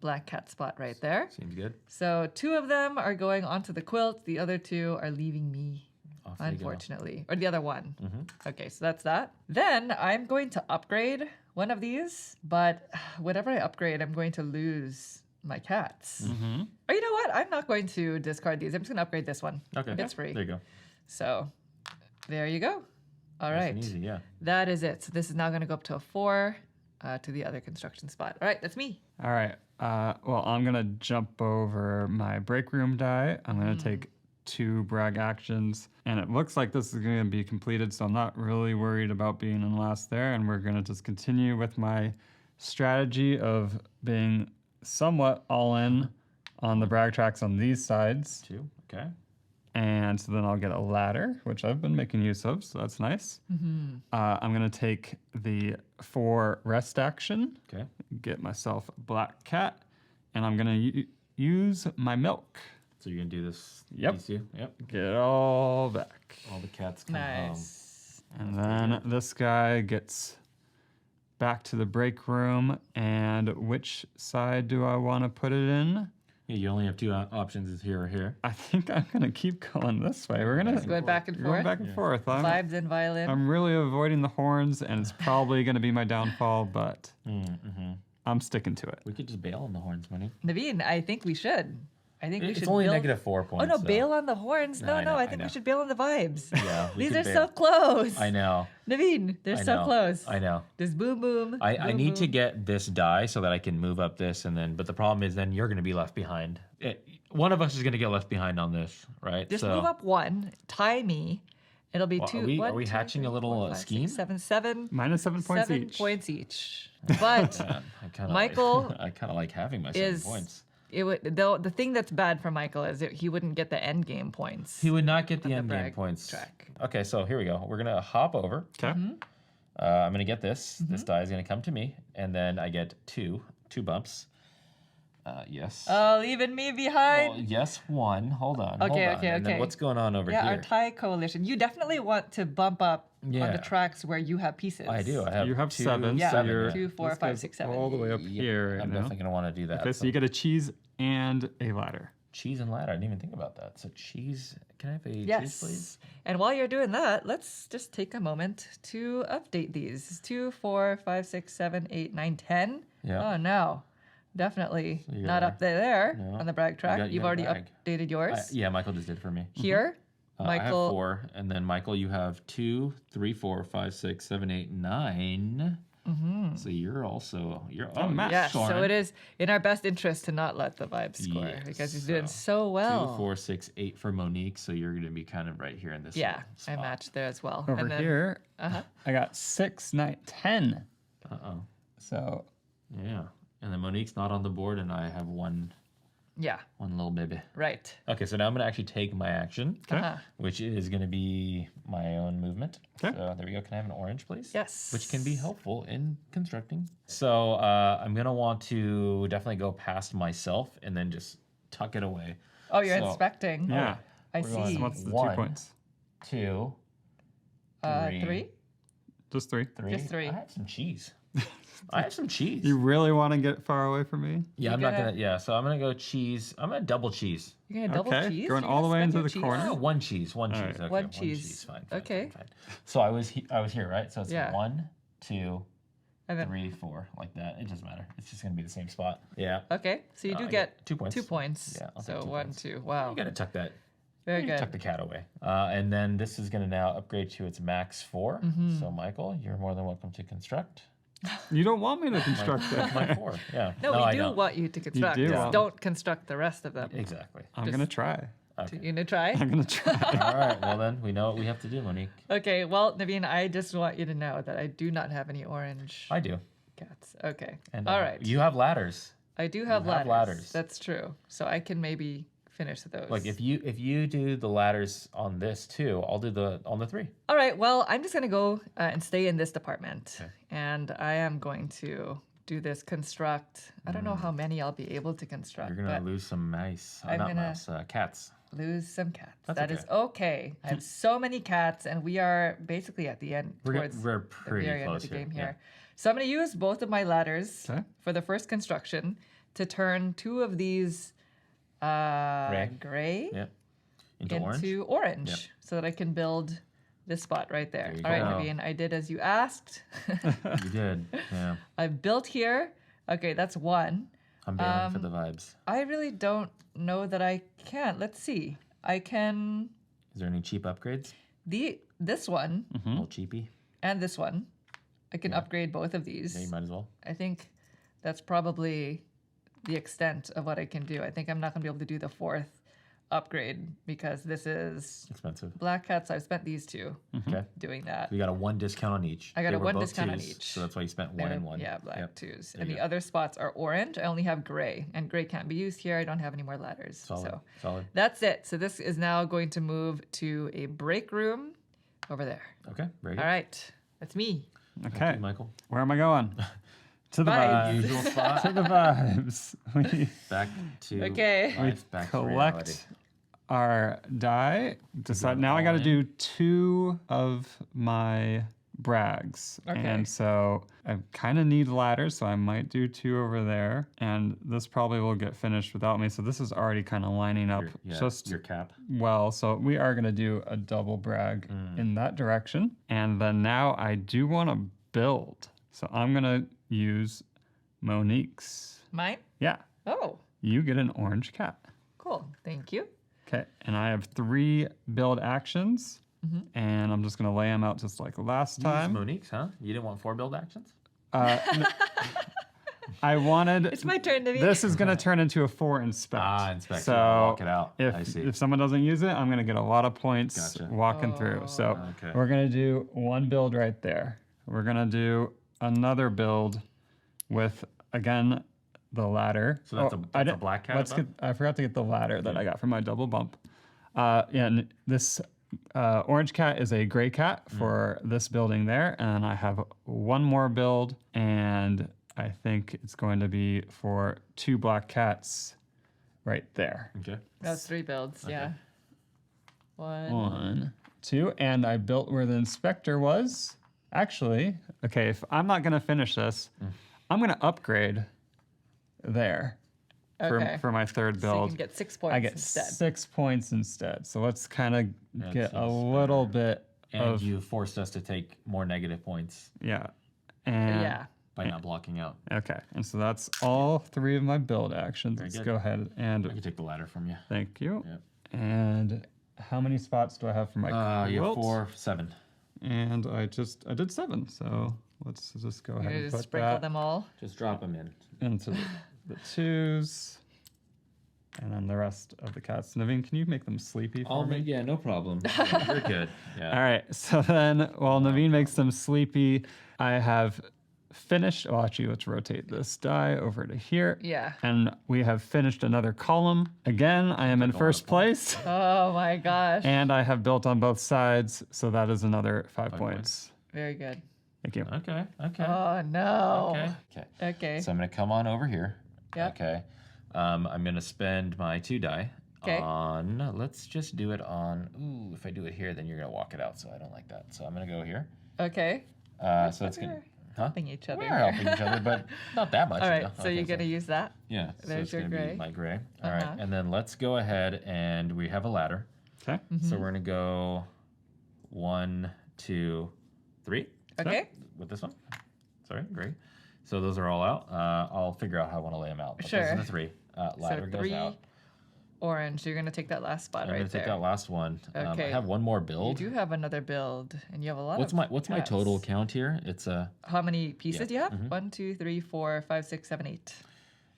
black cat spot right there. Seems good. So 2 of them are going onto the quilt. The other 2 are leaving me, Off you go. unfortunately. Or the other one. Mhm. Okay, so that's that. Then I'm going to upgrade one of these, but whatever I upgrade, I'm going to lose my cats. Mm-hmm. Or you know what? I'm not going to discard these. I'm just going to upgrade this one. Okay. It's free. There you go. So there you go. All Nice right. and easy, yeah. That is it. So this is now going to go up to a 4 to the other construction spot. All right, that's me. All right. Well, I'm going to jump over my break room die. I'm going to take 2 brag actions. And it looks like this is going to be completed, so I'm not really worried about being in last there. And we're going to just continue with my strategy of being somewhat all in on the brag tracks on these sides. 2. Okay. And so then I'll get a ladder, which I've been making use of, so that's nice. I'm going to take the 4 rest action, Okay. get myself a black cat, and I'm going to use my milk. So you're gonna do this. Yep. These 2? Yep. Get it all back. All the cats come home. Nice. And then this guy gets back to the break room. And which side do I want to put it in? Yeah, you only have 2 options: is here or here. I think I'm going to keep going this way. We're going to Going back and going forth. back and forth. Vibes and violin. I'm really avoiding the horns, and it's probably going to be my downfall, but Mm-hmm. I'm sticking to it. We could just bail on the horns, money. Naveen, I think we should. I think we It's should only build... negative 4 Oh points. no, so- bail on the horns. No, No, I no, know, I I think we know. should bail on the vibes. Yeah, we These could are bail. so close. I know. Naveen, they're I so know. close. I know. Just boom, boom. I boom, need to boom. get this die so that I can move up this, and then. But the problem is, then you're going to be left behind. One of us is going to get left behind on this, right? Just so move up 1, tie me. It'll be Well, 2. are we- 1, are we 2, hatching 3, a little, 4, 5, 6, scheme? 7, 7. Minus 7 points 7 each. points each. But I kind of Michael I kind of like having my 7 is points. The thing that's bad for Michael is that he wouldn't get the end game points. He would not get the the end game brag points. track. Okay, so here we go. We're gonna hop over. Okay. I'm gonna get this. This die is gonna come to me, and then I get two bumps. Yes. Oh, leaving me behind. Well, yes, one. Hold on. Okay, hold on. okay, And then okay. what's going on over Yeah, here? our tie coalition. You definitely want to bump up on Yeah. the tracks where you have pieces. I do. I have You have two, 7, Yeah, so seven, you're yeah. 2, 4, this 5, goes 6, 7. all the way up Yep, here right I'm now. definitely gonna want to do that. Okay, so you get a cheese and a ladder. cheese and ladder. I didn't even think about that. So cheese. Can I have a cheese, Yes. please? And while you're doing that, let's just take a moment to update these. 2, 4, 5, 6, 7, 8, 9, 10. Yeah. Oh, no. Definitely you're not up there No. on the brag track. you You've got a already brag. updated yours. Yeah, Michael just did it for me. Here, I have Michael. 4, and then Michael, you have 2, 3, 4, 5, 6, 7, 8, 9. So you're Matt. Yes, so scoring. it is in our best interest to not let the vibe score Yes, because he's doing so so well. 2, 4, 6, 8 for Monique. So you're gonna be kind of right here in this. Yeah, little I spot. matched there as well. Over and then, here, Uh-huh. I got 6, 9, 10. Uh-oh. So Yeah. And then Monique's not on the board, and I have one Yeah, little baby. right. Okay, so now I'm gonna actually take my action, Uh-huh. which is gonna be my own movement. Okay. So there we go. Can I have an orange, please? Yes. Which can be helpful in constructing. So I'm gonna want to definitely go past myself and then just tuck it away. Oh, you're So, inspecting. yeah. I We're going see. What's the 2 1, points? 2, 3. 3? Just 3. 3. Just 3. I have some cheese. I have some cheese. You really want to get far away from me? Yeah, You're I'm not gonna- gonna. Yeah, so I'm gonna go cheese. I'm gonna double cheese. You're gonna double Okay, cheese? going You're all gonna the way spend into your the cheese? corner. One cheese. One All cheese. right. Okay. One cheese. Fine. Okay. Fine. So I was here, right? So it's Yeah. 1, 2, And then, 3, 4, like that. It doesn't matter. It's just gonna be the same spot. Yeah. okay, so you do I get 2 points. 2 points. Yeah, I'll take so 2 1, points. 2. Wow. You gotta tuck that. Very you good. Tuck the cat away. And then this is gonna now upgrade to its max 4. Mm-hmm. So Michael, you're more than welcome to construct. You don't want me to construct that. My 4. Yeah. No, I we do don't. want you to construct. do Just want- don't construct the rest of them. Exactly. I'm going to try. Okay. You gonna try? I'm going to try. All right. Well then, we know what we have to do, Monique. Okay, well, Naveen, I just want you to know that I do not have any orange I do. cats. Okay. And All right. You have ladders. I do have you have ladders. ladders. That's true. So I can maybe finish those. Like if you do the ladders on this too, I'll do on the 3. All right, well, I'm just going to go and stay in this department. Okay. And I am going to do this construct. I don't know how many I'll be able to construct, You're gonna but lose some mice. I'm Not gonna- mouse. Cats. lose some cats. That's That is okay. I have so many cats, and we are basically at the end, We're towards we're the pretty very end of close the game here. here. So I'm going to use both of my ladders Okay. for the first construction to turn 2 of these gray Yeah. Into into orange. orange, Yep. so that I can build this spot right there. There you All right, go. Naveen, I did as you asked. You did. Yeah. I built here. Okay, that's 1. I'm bailing for the vibes. I really don't know that I can. Let's see. I can Is there any cheap upgrades? this one A little cheapy. and this one. I can upgrade both of these. Yeah, you might as well. I think that's probably the extent of what I can do. I think I'm not going to be able to do the 4th upgrade because this is Expensive. black cats. I've spent these 2 Okay. doing that. We got a 1 discount on each. I got They a were 1 both discount on 2s, each. So that's why you spent 1 and 1. Yeah, black Yep. 2s. There And you the go. other spots are orange. I only have gray, and gray can't be used here. I don't have any more ladders. Solid. So Solid. that's it. So this is now going to move to a break room over there. Okay. Very good. All right, that's me. Thank Okay. you, Michael. Where am I going? To the Vibes. vibes. Usual spot. To the vibes. We Back to Okay. vibes, back to reality. collect our die. Decide now I got to do 2 of my brags. Okay. And so I kind of need ladders, so I might do 2 over there. And this probably will get finished without me. So this is already kind of lining up Yeah, just your cap. well. So we are going to do a double brag in that direction. And then now I do want to build. So I'm going to use Monique's. Mine? Yeah, Oh, you get an orange cat. cool. Thank you. Okay, and I have 3 build actions, and I'm just gonna lay them out just like last You used time. Monique's, huh? You didn't want 4 build actions? N- I wanted. It's my turn to be. This is gonna turn into a 4 inspect. Inspect. So Walk it out. if I see. if someone doesn't use it, I'm gonna get a lot of points Gotcha. walking through. So Okay. we're gonna do 1 build right there. We're gonna do another build with again the ladder. So that's I a didn't- black cat Let's above? get. I forgot to get the ladder that I got from my double bump. And this orange cat is a gray cat for this building there, and I have one more build, and I think it's going to be for 2 black cats right there. Okay. That's 3 builds. Yeah. 1. 1, 2, and I built where the inspector was. Actually, okay, if I'm not gonna finish this, I'm gonna upgrade there Okay. for my third So you build. can get 6 points I get instead. 6 points instead. So let's kind of That get a seems little bit And of you forced us to take more negative points yeah, and Yeah. by not blocking out. okay, and so that's all 3 of my build actions. Let's good. go ahead I and can take the ladder from you. thank you. Yep. And how many spots do I have for my You have quilt? 4, 7. And I did 7. So let's just go ahead You and just put sprinkle that them all. Just drop them in. into the 2s. And then the rest of the cats. Naveen, can you make them sleepy for me? Yeah, no problem. Yeah, you're good. Yeah. All right. So then, while Naveen makes them sleepy, I have finished. Oh, actually, let's rotate this die over to here. Yeah. And we have finished another column. Again, I am in first place. Oh my gosh. And I have built on both sides. So that is another 5 points. Very good. Thank you. Okay. Okay. Oh no. Okay. Okay. Okay. So I'm gonna come on over here. Yep. Okay. I'm gonna spend my 2 die 'Kay. on. Let's just do it on. Ooh, if I do it here, then you're gonna walk it out. So I don't like that. So I'm gonna go here. Okay. So it's gonna. We're Huh? helping each other. We are helping each other, but not that much. All you right. know? So Okay, you're gonna use that. Yeah. So There's it's your gonna gray. be my gray. All right. Uh-huh. And then let's go ahead and we have a ladder. Okay. So we're gonna go 1, 2, 3 Okay. with this one. Sorry, great. So those are all out. I'll figure out how I want to lay them out. But Sure. Those are the 3. Ladder So goes 3 out. orange. You're gonna take that last spot I'm right gonna take there. that last one. I Okay. have one more You build. do have another build, and you have a lot What's of. my cats. total count here? It's How many pieces Yeah. do you have? 1, 2, 3, 4, 5, 6, 7, 8.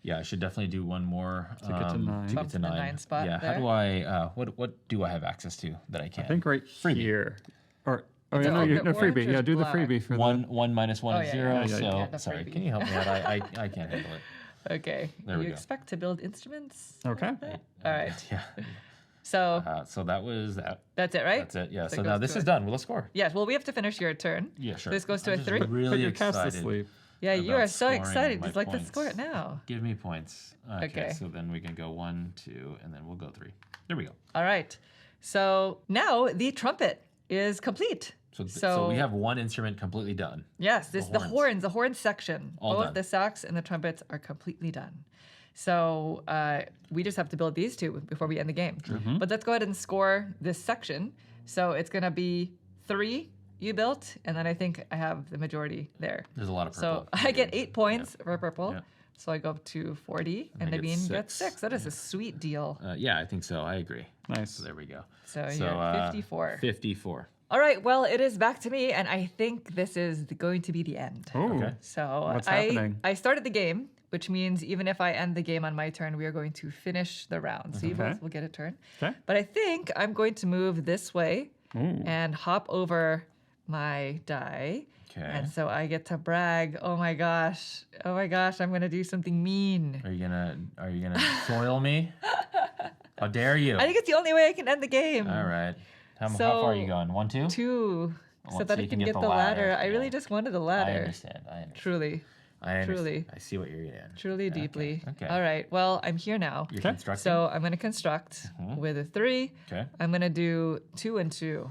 yeah. I should definitely do one more To get to 9. To Bump get to the 9. 9 spot Yeah. there. How do I? What do I have access to that I can? I think right Freebie. here. Or oh It's yeah, no, either no orange freebie. or Yeah, do the black. freebie for one minus 1 Oh, is yeah, 0. yeah, yeah, So yeah, the sorry. freebie. Can you help me out? I can't handle it. Okay. There we you go. expect to build instruments? Okay. like that? All right. Yeah. So So that was that. that's it, right? That's it. Yeah. So So it now goes this to is a- done. We'll score. Yes. Well, we have to finish your turn. Yeah, sure. This goes to I'm a just 3. Really Put your cast excited. asleep. Yeah, you about are so scoring excited. my You'd like to points. score it now. Give me points. Okay, Okay. so then we can go 1, 2, and then we'll go 3. There we go. All right. So now the trumpet is complete. So we have one instrument completely done. Yes, this the horns. horn section. All Both done. the sax and the trumpets are completely done. So we just have to build these 2 before we end the game. But let's go ahead and score this section. So it's gonna be 3 you built, and then I think I have the majority there. There's a lot of So purple. I get 8 points for purple. Yeah. So I go up to 40, and I get Naveen gets 6. 6. That is a sweet deal. Yeah, I think so. I agree. Nice. So there we go. So you're at 54. 54. All right, well, it is back to me, and I think this is going to be the end. Oh. Okay. So What's happening? I started the game, which means even if I end the game on my turn, we are going to finish the round. So you Okay. both will get a turn. Okay. But I think I'm going to move this way Ooh. and hop over my die. Okay. And so I get to brag. Oh my gosh. Oh my gosh, I'm going to do something mean. Are you gonna soil me? How dare you? I think it's the only way I can end the game. All right. How far So- are you going? 1, 2? 2. Oh, So that I can get the ladder. I really just wanted the I ladder. understand. I understand. Truly. I understand. truly. I see what you're in. Truly deeply. okay. All right. Well, I'm here now. You're Okay. constructing. So I'm going to construct with a 3. Okay. I'm going to do 2 and 2.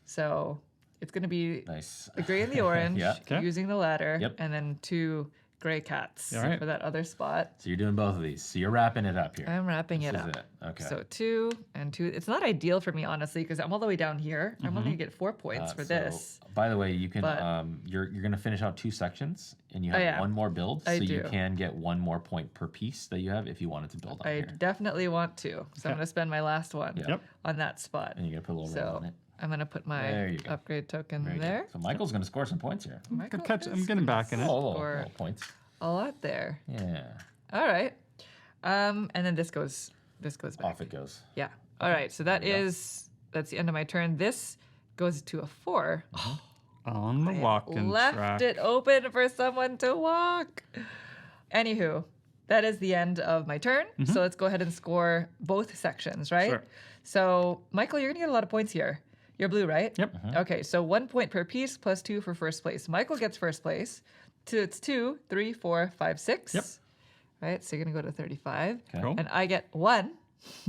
So it's going to be Nice. the gray and the orange Yeah. Okay. using the ladder, Yep. and then 2 gray cats All right. for that other spot. So you're doing both of these. So you're wrapping it up here. I'm wrapping it This up. is it. Okay. So 2 and 2. It's not ideal for me, honestly, because I'm all the way down here. I'm only going to get 4 points for So, this. By the way, you can But- you're gonna finish out 2 sections, and you have yeah. one more build, so I you do. can get 1 more point per piece that you have if you wanted to build on I here. definitely want to. So I'm going to spend my last one Yep. on that spot. And you're gonna put a little red So on it. I'm going to put my There you go. upgrade token Very good. there. So Michael's gonna score some points here. Michael Good catch. is I'm getting back in it. Oh, Score. little points. a lot there. Yeah. All right. And then this goes back. Off it goes. Yeah. All right. So that's we go. the end of my turn. This goes to a 4. On the walking Left track. it open for someone to walk. Anywho, that is the end of my turn. So let's go ahead and score both sections, right? Sure. So, Michael, you're going to get a lot of points here. You're blue, right? Yep. Okay, so 1 point per piece plus 2 for first place. Michael gets first place. It's 2, 3, 4, 5, 6. Yep. Right, so you're going to go to 35. Okay. Cool. And I get 1.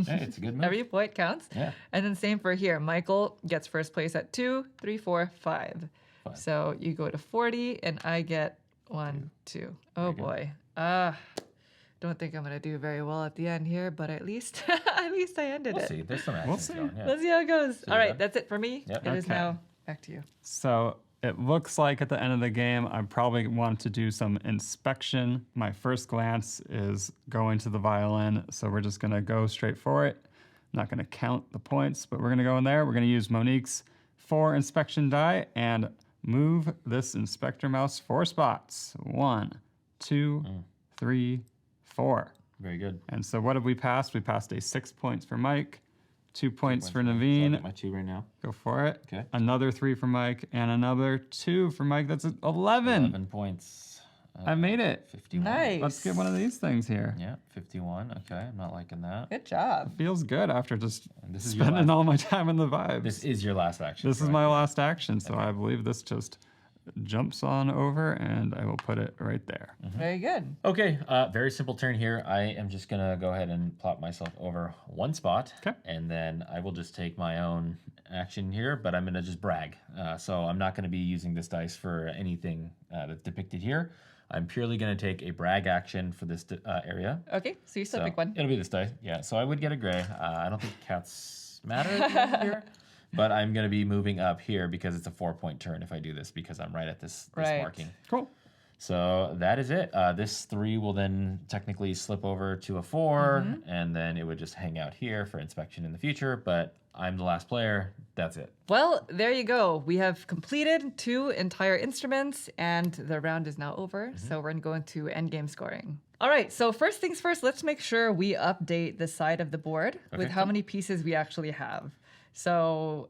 Hey, it's a good move. Every point counts. Yeah. And then same for here. Michael gets first place at 2, 3, 4, 5. So you go to 40, and I get 1, 2. Oh boy. Don't think I'm gonna do very well at the end here, but at least at least I ended We'll it. see. There's some action We'll see. going. Yeah. Let's see how it goes. All right, done? that's it for me. Yep. It is Okay. now back to you. So it looks like at the end of the game, I probably want to do some inspection. My first glance is going to the violin, so we're just gonna go straight for it. I'm not gonna count the points, but we're gonna go in there. We're gonna use Monique's 4 inspection die and move this inspector mouse 4 spots. 1, 2, 3, 4. Very good. And so what have we passed? We passed a 6 points for Mike, 2 points for So I'll Naveen. get my 2 right now. Go for it. Okay. Another 3 for Mike and another 2 for Mike. That's 11. 11 points. I made it. 51. Nice. Let's get one of these things here. Yeah, 51. Okay, I'm not liking that. Good job. Feels good after just This is your spending last. all my time in the vibes. This is your last action. This is correct? my last action, so I believe this just jumps on over and I will put it right there. Very good. Okay, very simple turn here. I am just gonna go ahead and plop myself over 1 spot. 'Kay. And then I will just take my own action here, but I'm gonna just brag. So I'm not gonna be using this dice for anything that's depicted here. I'm purely gonna take a brag action for this area. Okay, so you still So pick one. it'll be this die. Yeah, so I would get a gray. I don't think cats matter here. But I'm going to be moving up here because it's a 4-point turn if I do this because I'm right at this Right. marking. Cool. So that is it. This 3 will then technically slip over to a 4, and then it would just hang out here for inspection in the future. But I'm the last player. That's it. Well, there you go. We have completed 2 entire instruments, and the round is now over. So we're going to go into endgame scoring. All right, so first things first, let's make sure we update the side of the board with how many pieces we actually have. So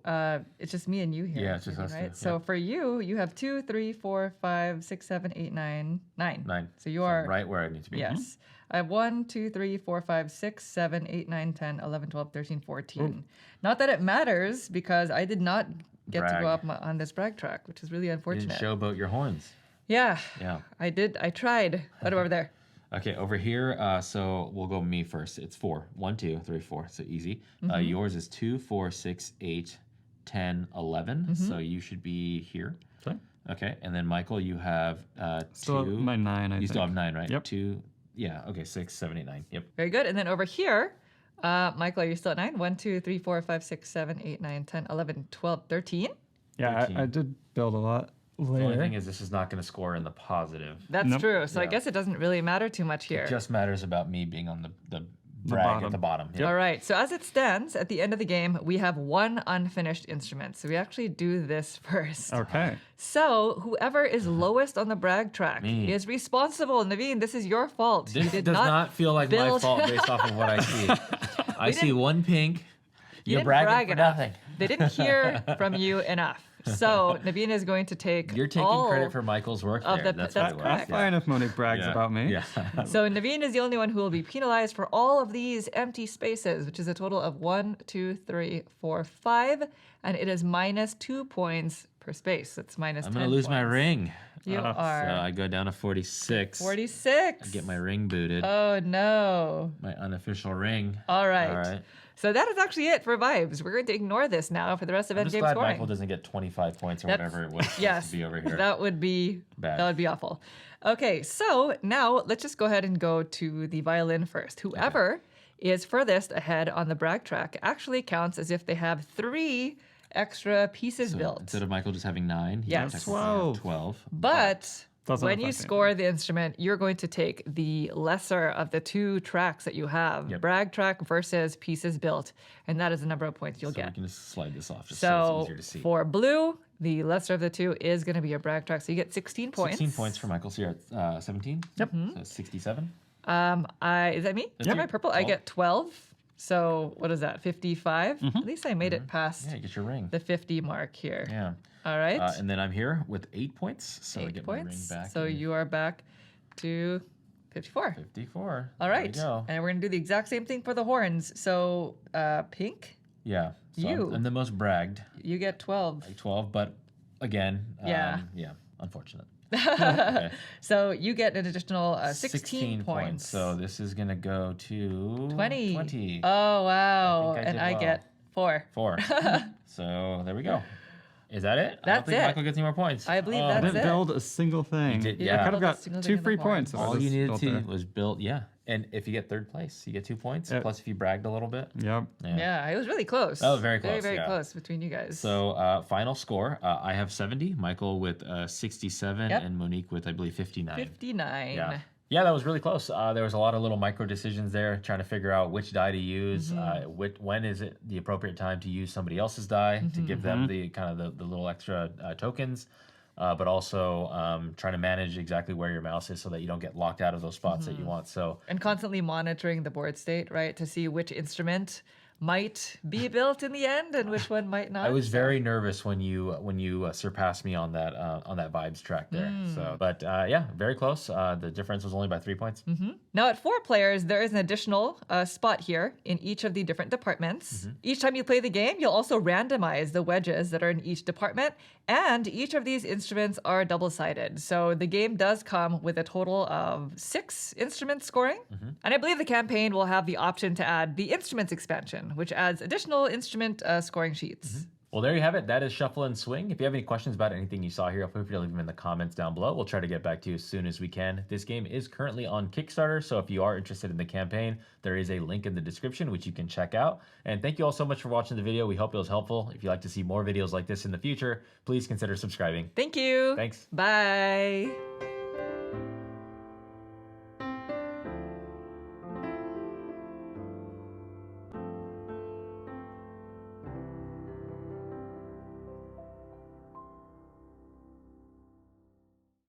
it's just me and you here. Yeah, it's just Naveen, us two, right? yeah. So for you have 2, 3, 4, 5, 6, 7, 8, 9. 9. So you are right where I need to be. Yes. I have 1, 2, 3, 4, 5, 6, 7, 8, 9, 10, 11, 12, 13, 14. Not that it matters because I did not get to Brag. go up on this brag track, which is really You didn't unfortunate. showboat your horns. Yeah, Yeah. I did. I tried. What over there? Okay, over here, so we'll go me first. It's 4. 1, 2, 3, 4. So easy. Yours is 2, 4, 6, 8, 10, 11. So you should be here. Okay. Okay, and then Michael, you have Still 2. my 9, I You think. still have 9, right? Yep. 2. Yeah. Okay. 6, 7, 8, 9. Yep. Very good. And then over here, Michael, are you still at 9? 1, 2, 3, 4, 5, 6, 7, 8, 9, 10, 11, 12, 13. Yeah, 13. I did build a lot The only later. thing is, this is not going to score in the positive. That's Nope. true. So I Yeah. guess it doesn't really matter too much here. It just matters about me being on the brag bottom. at the bottom. Yep. All right. So as it stands, at the end of the game, we have 1 unfinished instrument. So we actually do this first. Okay. So whoever is lowest on the brag track Me. is responsible. Naveen, this is your fault. You This did does not feel like my build- fault based off of what I see. I see 1 pink. You You're didn't bragging brag for enough. nothing. They didn't hear from you enough. So Naveen is going to take You're taking all credit for Michael's work of there. the- That's that's what it correct. was. That's fine if Monique brags about me. Yeah. So Naveen is the only one who will be penalized for all of these empty spaces, which is a total of 1, 2, 3, 4, 5, and it is minus 2 points per space. It's minus I'm 10 going to lose my points. ring. You So are I go down to 46. 46. I get my ring booted. Oh no. My unofficial ring. All right. All right. So that is actually it for vibes. We're going to ignore this now for the rest of I'm just endgame glad scoring. Michael doesn't get 25 points or That's- whatever it was supposed Yes, to be over here. that would be Bad. That would be awful. Okay, so now let's just go ahead and go to the violin first. Whoever is furthest ahead on the brag track actually counts as if they have 3 extra pieces So built. instead of Michael just having 9, he Yes. technically have 12. 12. But Doesn't when you affect score the instrument, you're going to take the lesser of the 2 tracks that you have, Yep. brag track versus pieces built, and that is the number of points you'll So we get. can just slide this off just so So it's easier to see. for blue, the lesser of the 2 is going to be your brag track. So you get 16 points. 16 points for Michael. So you're at 17? Yep. So 67? Is that me? That's Am you. I purple? I 12. get 12. So what is that? 55? At least I made it past Yeah, you get your ring. the 50 mark here. Yeah. All right. And then I'm here with 8 points. So I 8 get points. my ring back. So and- you are back to 54. 54. All right. There we go. And we're going to do the exact same thing for the horns. So, pink, Yeah. So You. I'm the most bragged, you get 12. like 12, but again, Yeah. yeah, unfortunate. Okay. So you get an additional 16 points. So this is going to go to 20. 20. Oh, wow. I think I And did I well. get 4. 4. So there we go. Is that it? I don't That's think it. Michael gets any more points. I believe Oh, I that's didn't it. build a single thing. did- You yeah. I could build have a got single thing 2 in the free horns. points. if I All you just needed built to there. was build, yeah. And if you get third place, you get 2 points. Yep. Plus, if you bragged a little bit. Yep. Yeah, it was really close. That was very Very, close, very yeah. close between you guys. So final score, I have 70, Michael with 67, Yep. and Monique with, I believe, 59. 59. Yeah. Yeah, that was really close. There was a lot of little micro decisions there, trying to figure out which die to use, when is it the appropriate time to use somebody else's die to give them the kind of the little extra tokens, but also trying to manage exactly where your mouse is so that you don't get locked out of those spots that you want. So And constantly monitoring the board state, right, to see which instrument might be built in the end and which one might not. I was very nervous when you surpassed me on that vibes track there. So, but yeah, very close. The difference was only by 3 points. Now, at 4 players, there is an additional spot here in each of the different departments. Each time you play the game, you'll also randomize the wedges that are in each department, and each of these instruments are double-sided. So the game does come with a total of 6 instruments scoring. And I believe the campaign will have the option to add the instruments expansion, which adds additional instrument scoring sheets. Well, there you have it. That is Shuffle and Swing. If you have any questions about anything you saw here, feel free to leave them in the comments down below. We'll try to get back to you as soon as we can. This game is currently on Kickstarter, so if you are interested in the campaign, there is a link in the description which you can check out. And thank you all so much for watching the video. We hope it was helpful. If you'd like to see more videos like this in the future, please consider subscribing. Thank you. Thanks. Bye.